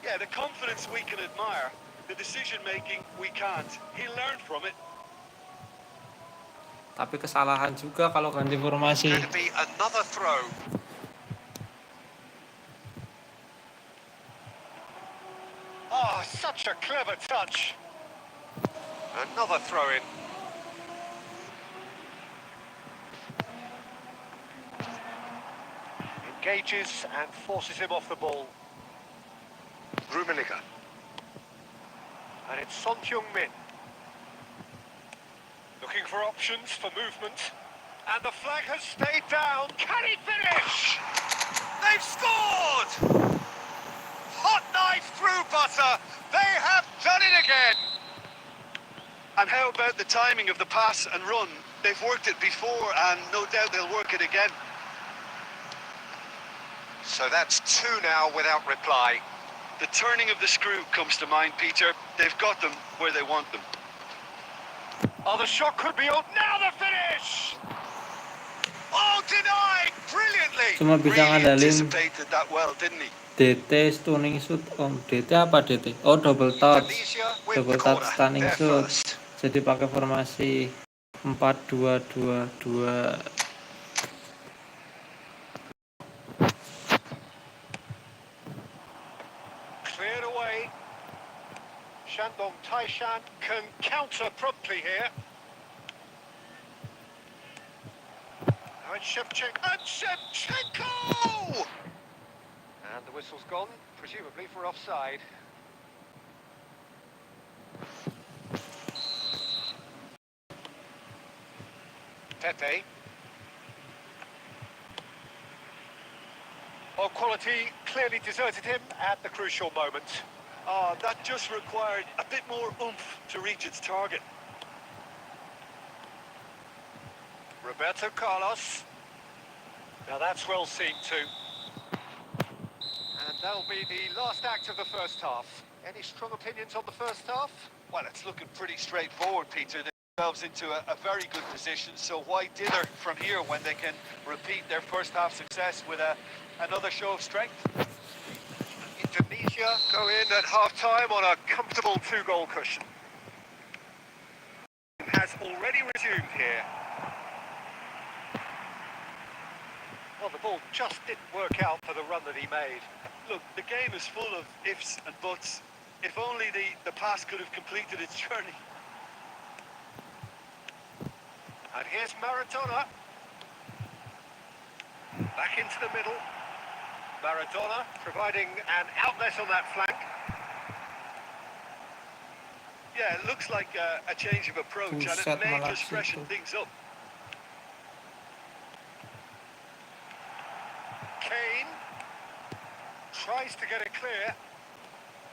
Yeah, the confidence we can admire, the decision-making we can't. He learned from it. Tapi kesalahan juga kalau ganti formasi. Going to be another throw. Oh, such a clever touch. Another throw in. Engages and forces him off the ball. Rummenigge. And it's Son Heung-min. Looking for options for movement. And the flag has stayed down. Can he finish? They've scored! Hot knife through butter. They have done it again. And how about the timing of the pass and run? They've worked it before, and no doubt they'll work it again. So that's two now without reply. The turning of the screw comes to mind, Peter. They've got them where they want them. Oh, the shot could be on. Now the finish! Oh, denied! Brilliantly! Cuma bisa Really ngandalin anticipated that well, didn't he? DT stunning shoot om. DT apa DT? Oh, double touch. Indonesia with Double the touch corner. stunning They're shoot. first. Jadi pakai formasi 4-2-2-2. Cleared away. Shandong Taishan can counter promptly here. And Shevchenko! And the whistle's gone, presumably for offside. Pepe. Well, quality clearly deserted him at the crucial moment. That just required a bit more oomph to reach its target. Roberto Carlos. Now that's well seen too. And that'll be the last act of the first half. Any strong opinions on the first half? Well, it's looking pretty straightforward, Peter. They themselves into a very good position, so why dither from here when they can repeat their first half success with another show of strength? Indonesia go in at half-time on a comfortable two-goal cushion. Has already resumed here. Well, the ball just didn't work out for the run that he made. Look, the game is full of ifs and buts. If only the pass could have completed its journey. And here's Maradona. Back into the middle. Maradona providing an outlet on that flank. Yeah, it looks like a change of approach, and Buset, it may malah just freshen situ. things up. Kane tries to get it clear.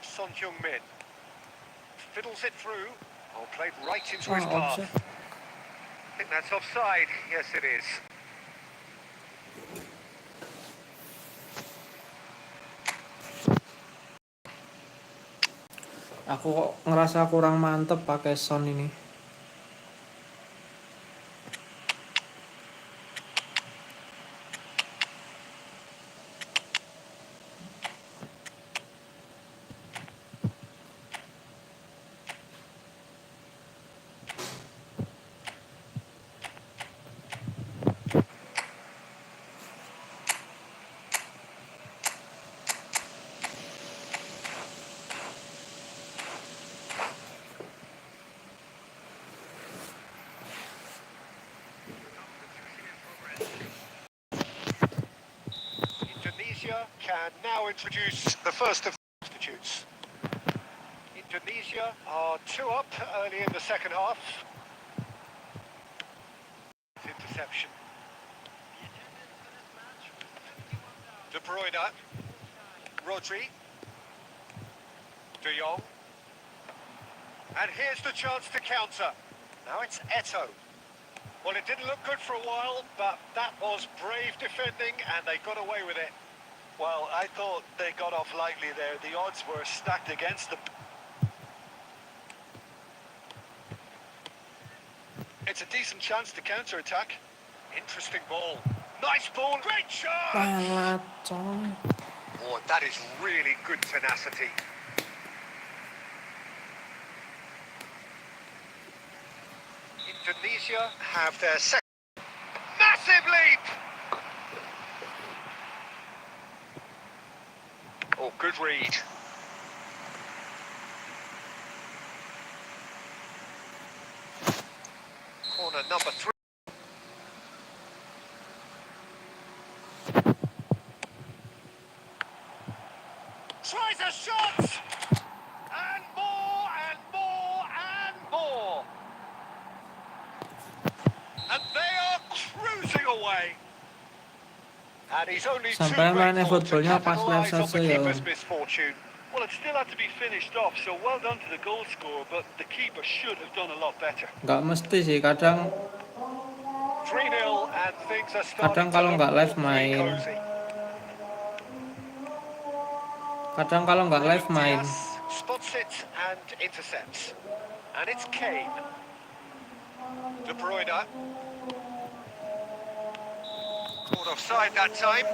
Son Heung-min fiddles it through. Oh, played right into his path. Offside. I think that's offside. Yes, it is. Aku kok ngerasa kurang mantep pakai sound ini. Indonesia can now introduce the first of substitutes. Indonesia are 2 up early in the second half. Interception. De Bruyne. Rodri. De Jong. And here's the chance to counter. Now it's Eto'o. Well, it didn't look good for a while, but that was brave defending, and they got away with it. Well, I thought they got off lightly there. The odds were stacked against them. It's a decent chance to counter-attack. Interesting ball. Nice ball. Great shot! Malah coy. Oh, that is really good tenacity. Indonesia have their second. Massive leap! Oh, good read. Corner number 3. Tries a shot! And more, and more, and more! And they are cruising away! And he's only too Sampai main grateful to efootballnya pas live capitalise on the saja ya, keeper's Om. misfortune. Well, it still had to be finished off, so well done to the goal scorer, but the keeper should have done a lot better. Nggak mesti sih, kadang 3-0 and things are starting to kalau look nggak live awfully main. cosy. Kadang kalau nggak live main. Diaz spots it and intercepts. And it's Kane. De Bruyne. Caught offside that time.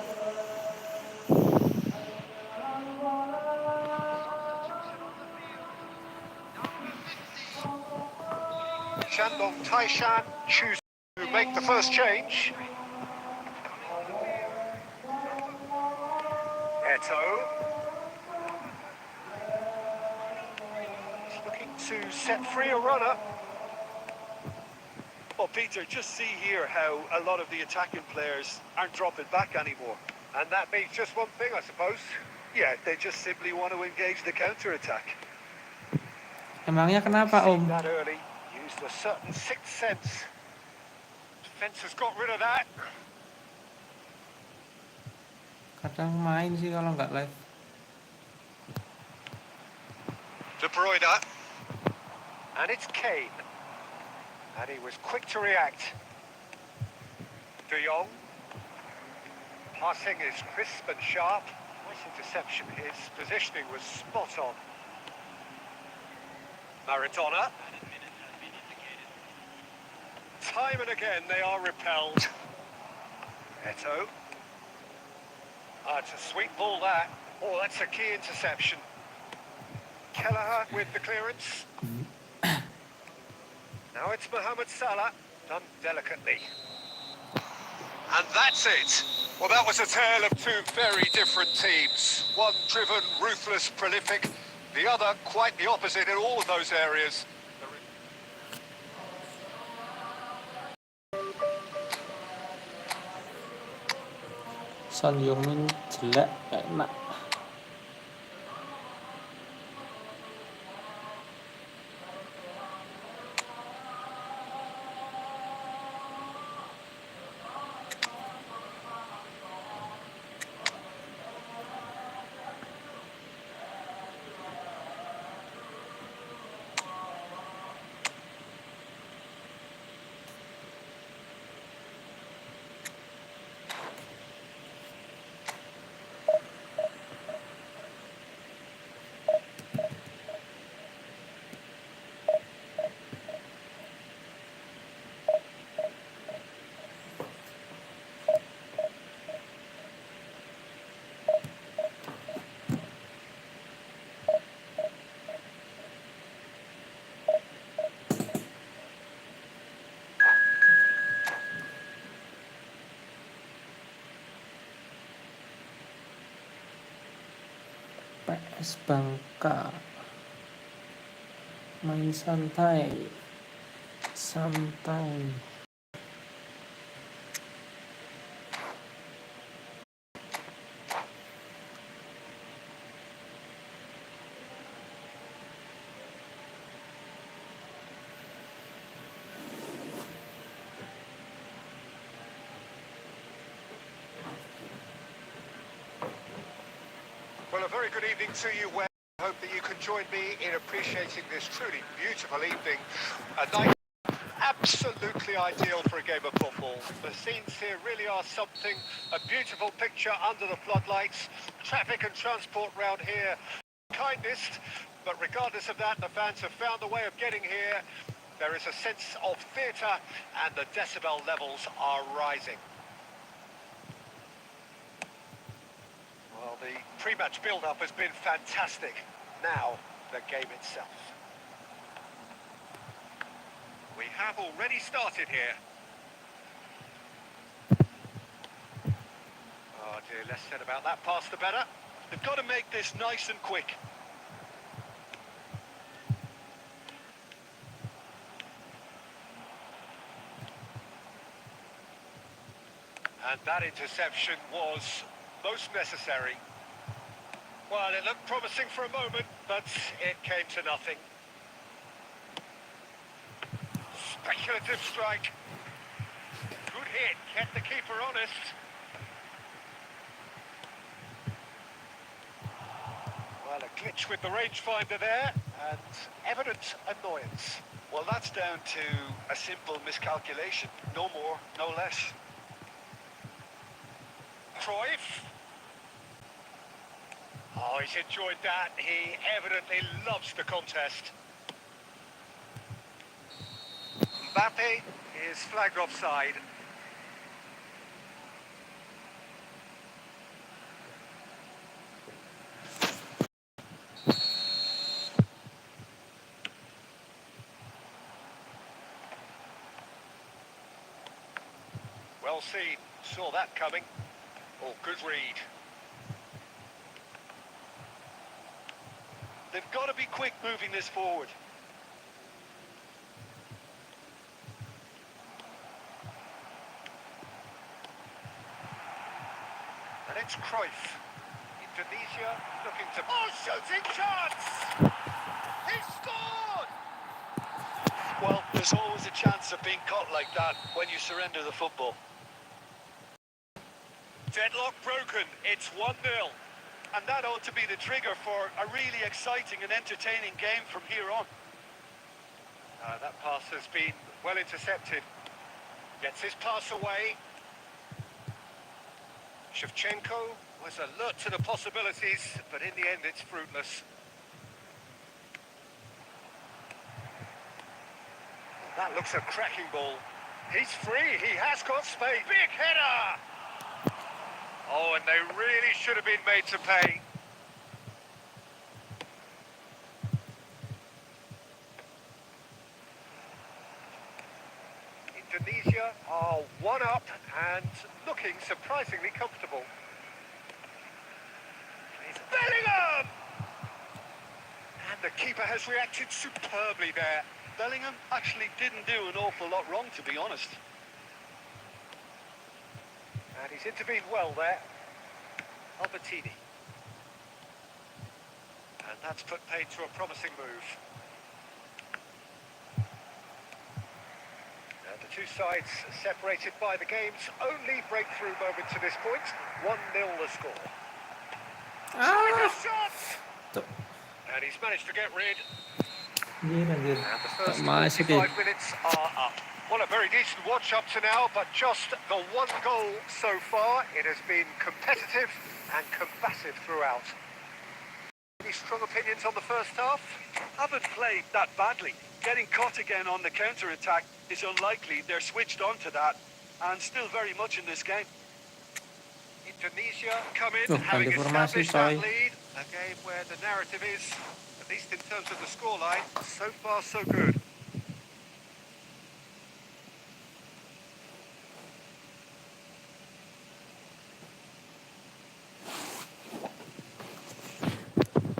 Shandong Taishan choose to make the first change. Eto'o. He's looking to set free a runner. Well, Peter, just see here how a lot of the attacking players aren't dropping back anymore. And that means just one thing, I suppose. Yeah, they just simply want to engage the counter-attack. Emangnya kenapa, Om? That early used a certain sixth sense. Defence has got rid of that. Kadang main sih kalau nggak live. De Bruyne. And it's Kane. And he was quick to react. De Jong. Passing is crisp and sharp. Nice interception. His positioning was spot on. Maradona. Time and again they are repelled. Eto'o. It's a sweet ball that. Oh, that's a key interception. Kelleher with the clearance. Now it's Mohamed Salah, done delicately. And that's it. Well, that was a tale of two very different teams. One driven, ruthless, prolific. The other quite the opposite in all of those areas. Son Heung-min jelek, gak enak. PS Bangka main santai. Well, a very good evening to you, Wes. I hope that you can join me in appreciating this truly beautiful evening. A night absolutely ideal for a game of football. The scenes here really are something, a beautiful picture under the floodlights. Traffic and transport round here, kindest, but regardless of that, the fans have found a way of getting here. There is a sense of theatre and the decibel levels are rising. Well, the pre-match build-up has been fantastic. Now, the game itself. We have already started here. Oh dear, less said about that pass the better. They've got to make this nice and quick. And that interception was most necessary. Well, it looked promising for a moment, but it came to nothing. Speculative strike. Good hit, kept the keeper honest. Well, a glitch with the rangefinder there, and evident annoyance. Well, that's down to a simple miscalculation. No more, no less. Cruyff. Oh, he's enjoyed that. He evidently loves the contest. Mbappe is flagged offside. Well seen. Saw that coming. Oh, good read. They've got to be quick moving this forward. And it's Cruyff. Indonesia looking to... Oh, shooting chance! He scored! Well, there's always a chance of being caught like that when you surrender the football. Deadlock broken. It's 1-0. And that ought to be the trigger for a really exciting and entertaining game from here on. That pass has been well intercepted. Gets his pass away. Shevchenko was alert to the possibilities, but in the end it's fruitless. That looks a cracking ball. He's free, he has got space. Big header! Oh, and they really should have been made to pay. Indonesia are 1 up and looking surprisingly comfortable. It's Bellingham! And the keeper has reacted superbly there. Bellingham actually didn't do an awful lot wrong, to be honest. And he's intervened well there. Albertini. And that's put paid to a promising move. And the two sides separated by the game's only breakthrough moment to this point. 1-0 the score. Ah, Shot! tuh. And he's managed to get rid. Anjir. And the Tak first masuk 45 minutes are up. Well, a very decent watch up to now, but just the one goal so far. It has been competitive and combative throughout. Any strong opinions on the first half? Haven't played that badly. Getting caught again on the counter-attack is unlikely. They're switched on to that and still very much in this game. Indonesia come in, Oh, having ganti formasi, established that coy. lead. A game where the narrative is, at least in terms of the scoreline, so far so good.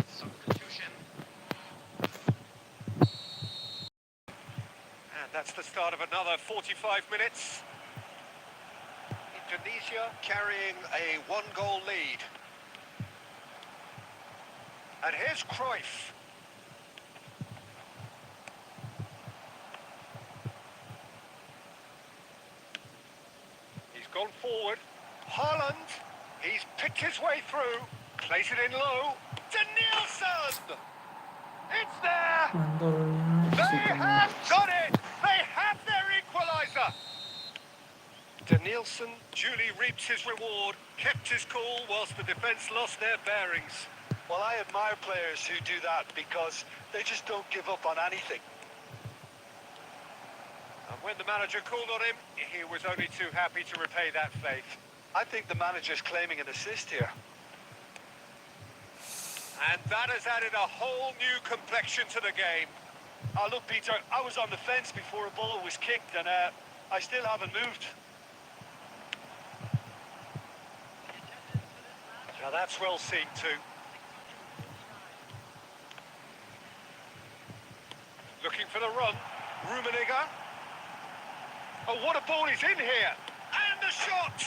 Substitution. And that's the start of another 45 minutes. Indonesia carrying a one-goal lead. And here's Cruyff. He's gone forward. Haaland. He's picked his way through. Plays it in low. Danielson! It's there! Mandornya They si have got it! They have their equaliser! Danielson duly reaps his reward, kept his cool whilst the defence lost their bearings. Well, I admire players who do that because they just don't give up on anything. And when the manager called on him, he was only too happy to repay that faith. I think the manager's claiming an assist here. And that has added a whole new complexion to the game. Look, Peter, I was on the fence before a ball was kicked and I still haven't moved. Now that's well seen too. Looking for the run. Rummenigge. Oh, what a ball is in here! And the shot!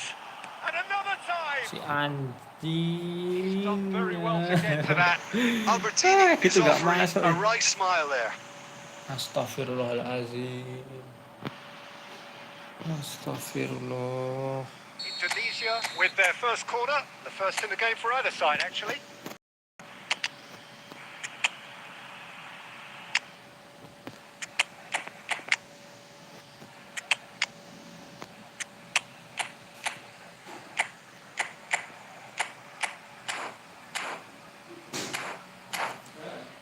And another time! si anjing. Done very well to get to that. Albertini is gitu gak offering masuk. a right smile there. Astagfirullahalazim. Astagfirullah. Indonesia with their first corner. The first in the game for either side, actually.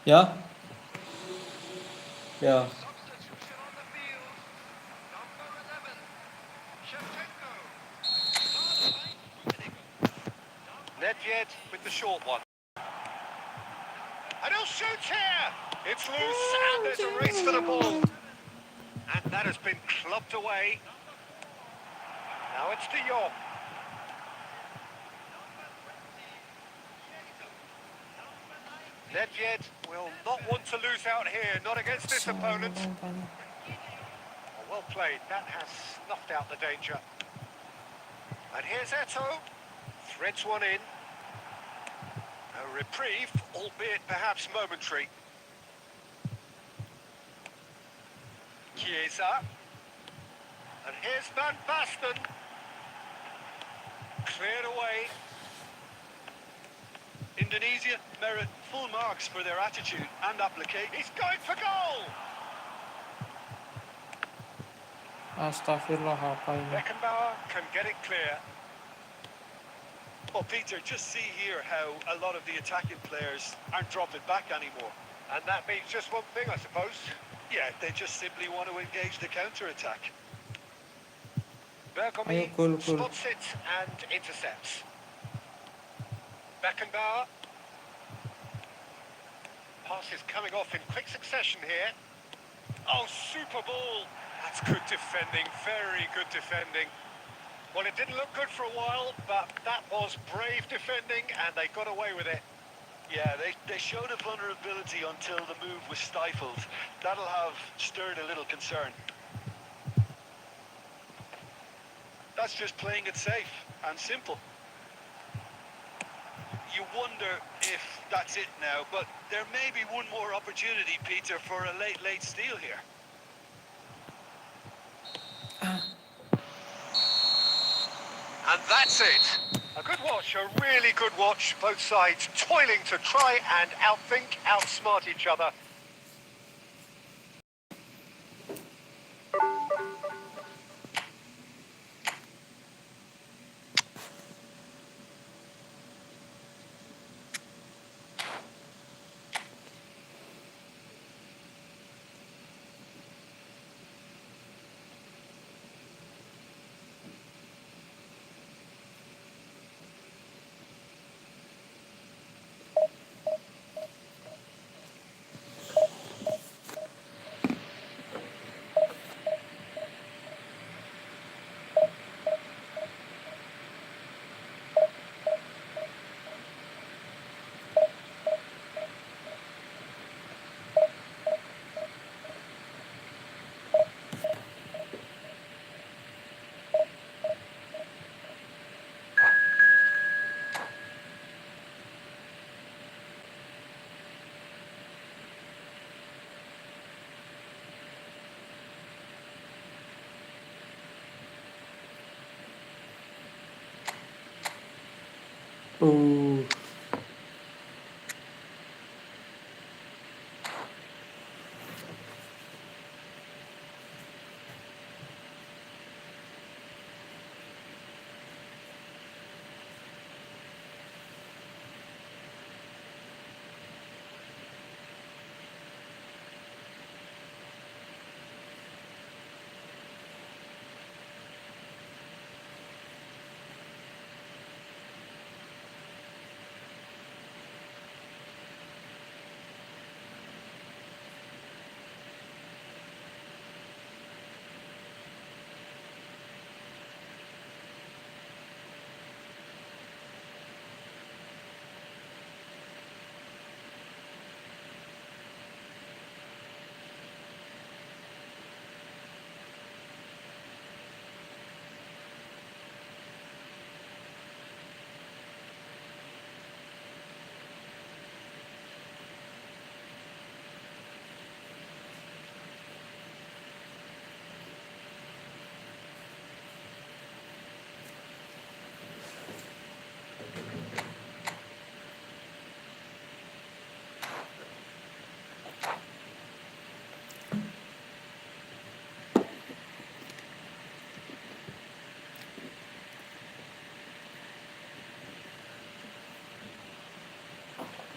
Ya. Ya. Substitution on the field. Number 11. Shevchenko. Nedved with the short one. And he'll shoot here. It's loose and there's a race for the ball. And that has been clubbed away. Now it's De Jong. Nedved will not want to lose out here, not against this opponent. Well played, that has snuffed out the danger. And here's Eto'o, threads one in. A reprieve, albeit perhaps momentary. Chiesa. And here's Van Basten. Cleared away. Indonesia merit full marks for their attitude and application. He's going for goal! Astagfirullah, apa ini? Beckenbauer can get it clear. Well, Peter, just see here how a lot of the attacking players aren't dropping back anymore. And that means just one thing, I suppose. Yeah, they just simply want to engage the counter-attack. Bergomi Ayo, cool. spots it and intercepts. Beckenbauer. Pass is coming off in quick succession here. Oh, super ball. That's good defending, very good defending. Well, it didn't look good for a while, but that was brave defending, and they got away with it. Yeah, they showed a vulnerability until the move was stifled. That'll have stirred a little concern. That's just playing it safe and simple. You wonder if that's it now, but there may be one more opportunity, Peter, for a late steal here. And that's it. A good watch, a really good watch. Both sides toiling to try and outthink, outsmart each other. Uh,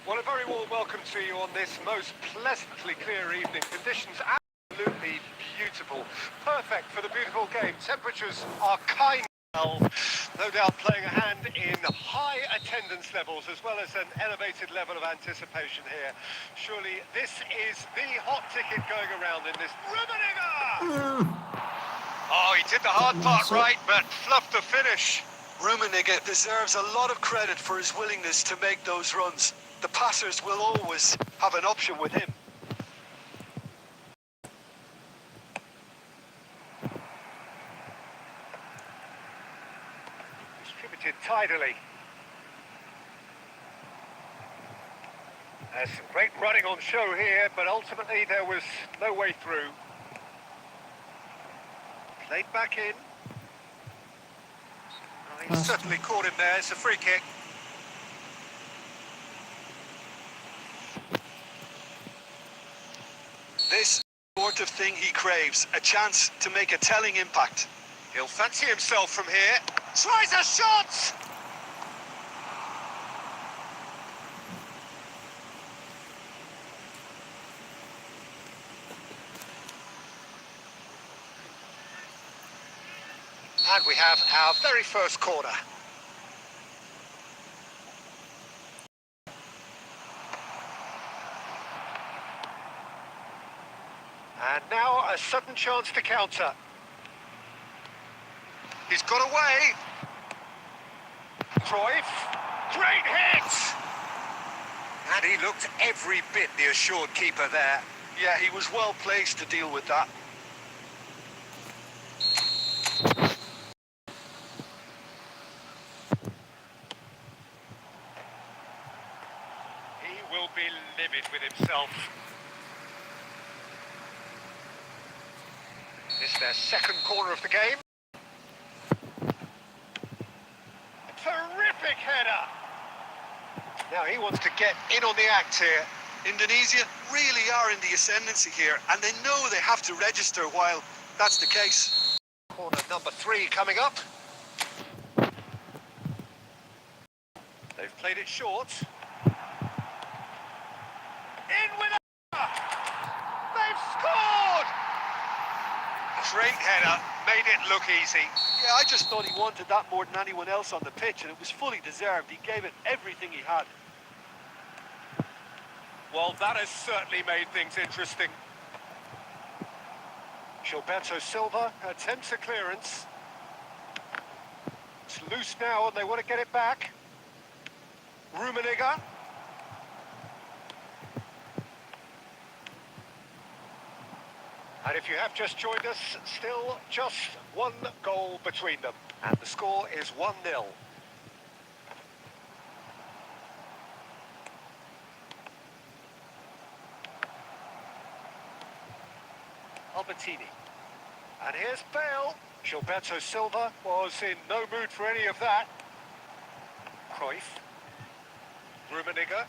Well, a very warm welcome to you on this most pleasantly clear evening. Conditions absolutely beautiful. Perfect for the beautiful game. Temperatures are kind well. No doubt playing a hand in high attendance levels as well as an elevated level of anticipation here. Surely this is the hot ticket going around in this. Rummenigge! Oh, he did the hard part right, but fluffed the finish. Rummenigge deserves a lot of credit for his willingness to make those runs. The passers will always have an option with him. Distributed tidily. There's some great running on show here, but ultimately there was no way through. Played back in. Oh, he certainly caught him there. It's a free kick. This sort of thing he craves, a chance to make a telling impact. He'll fancy himself from here. Tries a shot! And we have our very first corner. And now a sudden chance to counter. He's got away. Cruyff. Great hit! And he looked every bit the assured keeper there. Yeah, he was well placed to deal with that. He will be livid with himself. This is their second corner of the game. Terrific header! Now he wants to get in on the act here. Indonesia really are in the ascendancy here, and they know they have to register while that's the case. Corner number 3 coming up. They've played it short. In with a... They've scored! Great header, made it look easy. Yeah, I just thought he wanted that more than anyone else on the pitch, and it was fully deserved. He gave it everything he had. Well, that has certainly made things interesting. Gilberto Silva attempts a clearance. It's loose now and they want to get it back. Rummenigge. And if you have just joined us, still just one goal between them. And the score is 1-0. Albertini. And here's Bale. Gilberto Silva was in no mood for any of that. Cruyff. Rummenigge.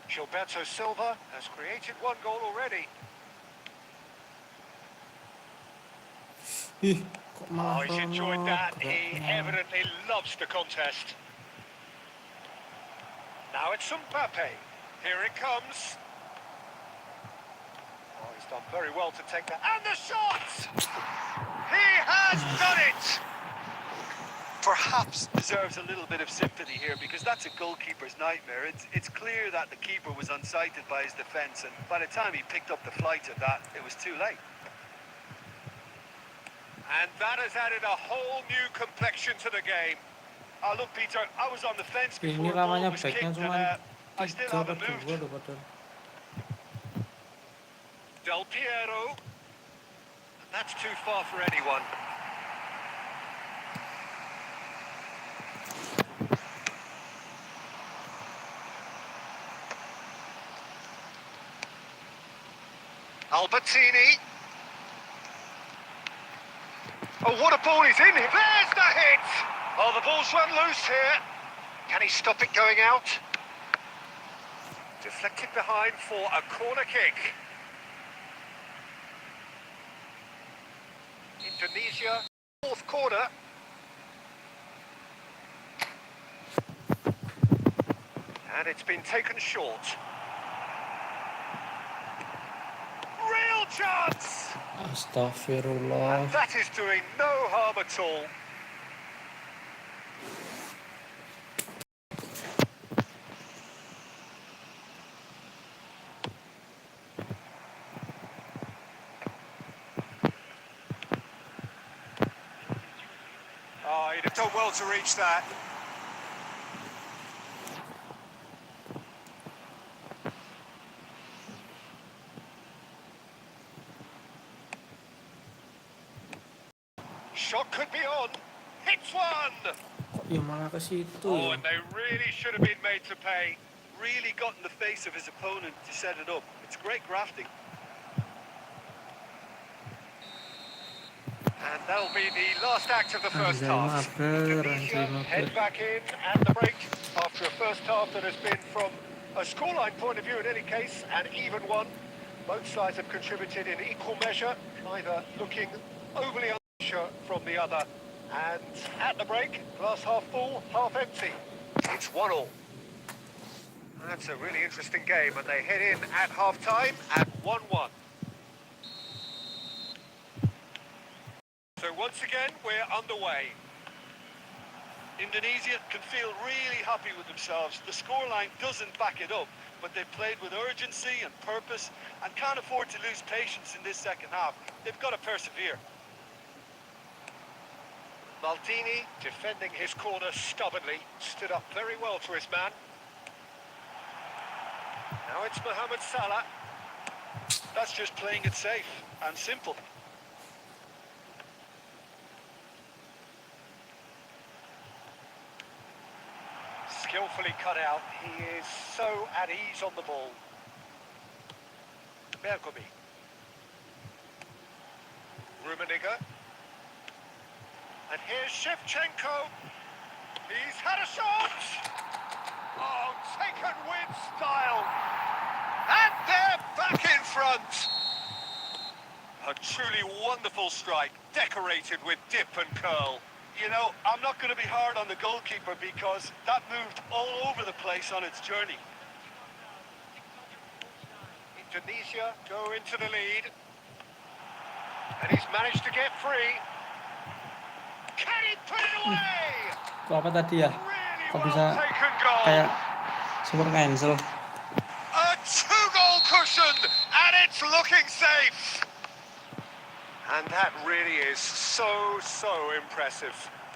Gilberto Silva has created one goal already. Ih, kok Oh, malah he's enjoyed that. He geraknya. evidently loves the contest. Now it's Mbappe. Here it comes. Oh, he's done very well to take that. And the shot! He has done it! Perhaps deserves a little bit of sympathy here, because that's a goalkeeper's nightmare. It's clear that the keeper was unsighted by his defence, and by the time he picked up the flight of that, it was too late. And that has added a whole new complexion to the game. Look, Peter, I was on the fence Ini before the ball lamanya was backnya kicked, and cuma I still 3 haven't atau 2 moved. loh padahal. Del Piero. And that's too far for anyone. Albertini. Oh, what a ball he's in here. There's the hit! Oh, the ball's run loose here. Can he stop it going out? Deflected behind for a corner kick. Indonesia, fourth corner. And it's been taken short. Real chance! Astagfirullah. And that is doing no harm at all. Oh, he'd have done well to reach that. Shot could be on. Hits one! Kok ya malah ke situ Oh, ya? and they really should have been made to pay. Really got in the face of his opponent to set it up. It's great grafting. And that'll be the last act of the first Anjay half. mager, Indonesia anjay head mager. back in at the break after a first half that has been, from a scoreline point of view in any case, an even one. Both sides have contributed in equal measure, neither looking overly unsure from the other. And at the break, glass half full, half empty. It's 1-1. That's a really interesting game, and they head in at half-time at 1-1. So once again, we're underway. Indonesia can feel really happy with themselves. The scoreline doesn't back it up, but they've played with urgency and purpose and can't afford to lose patience in this second half. They've got to persevere. Maldini, defending his corner stubbornly, stood up very well for his man. Now it's Mohamed Salah. That's just playing it safe and simple. Skillfully cut out. He is so at ease on the ball. Bergomi. Rummenigge. And here's Shevchenko. He's had a shot. Oh, taken with style. And they're back in front. A truly wonderful strike, decorated with dip and curl. You know, I'm not going to be hard on the goalkeeper because that moved all over the place on its journey. Indonesia go into the lead. And he's managed to get free. Can he put it away? Kok apa tadi ya? Really Kok well bisa taken goal. kayak super cancel? A two-goal cushion, and it's looking safe. And that really is so impressive.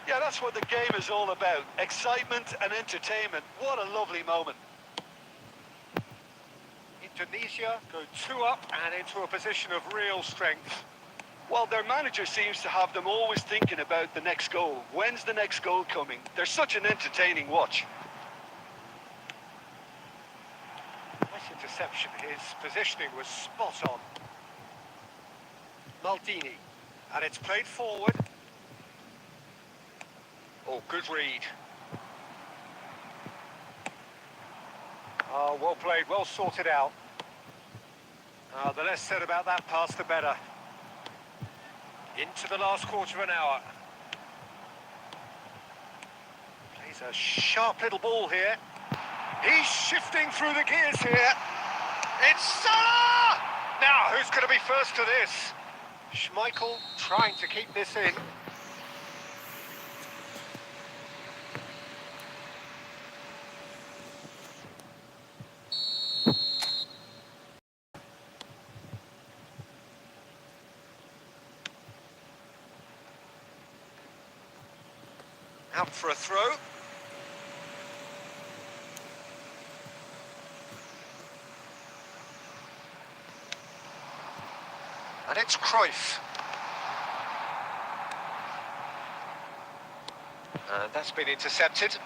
Yeah, that's what the game is all about. Excitement and entertainment. What a lovely moment. Indonesia go 2 up and into a position of real strength. Well, their manager seems to have them always thinking about the next goal. When's the next goal coming? They're such an entertaining watch. Nice interception. His positioning was spot on. Maldini. And it's played forward. Oh, good read. Oh, well played, well sorted out. The less said about that pass, the better. Into the last quarter of an hour. Plays a sharp little ball here. He's shifting through the gears here. It's Salah! Now, who's going to be first to this? Schmeichel trying to keep this in. Out for a throw. And it's Cruyff. And that's been intercepted.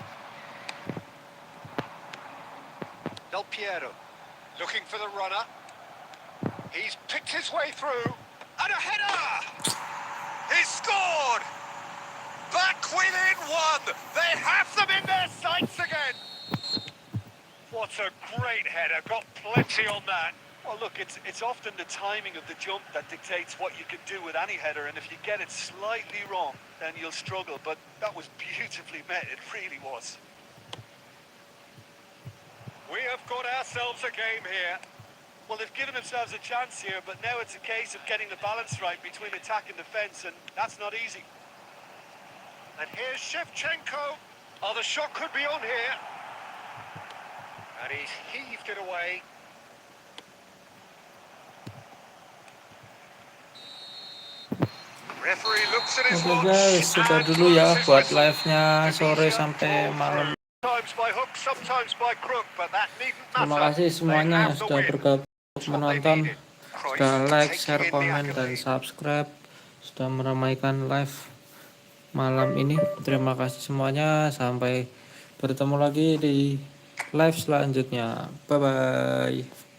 Del Piero looking for the runner. He's picked his way through. And a header! He scored! Back within one! They have them in their sights again! What a great header, got plenty on that. Well, look, it's often the timing of the jump that dictates what you can do with any header, and if you get it slightly wrong, then you'll struggle. But that was beautifully met, it really was. We have got ourselves a game here. Well, they've given themselves a chance here, but now it's a case of getting the balance right between attack and defence, and that's not easy. And here's Shevchenko. Oh, the shot could be on here. And he's heaved it away. Referee looks at his Oke watch. guys, sudah and dulu ya blows his buat whistle. live-nya sore Indonesia sampai fall malam. through. Sometimes by hook, sometimes by crook, but that needn't Terima matter. kasih semuanya They yang have the sudah win. bergabung That's what they menonton, needed. Cruyff sudah like, taking share, in the komen, dan accolade. subscribe, sudah meramaikan live malam ini. Terima kasih semuanya, sampai bertemu lagi di live selanjutnya. Bye bye.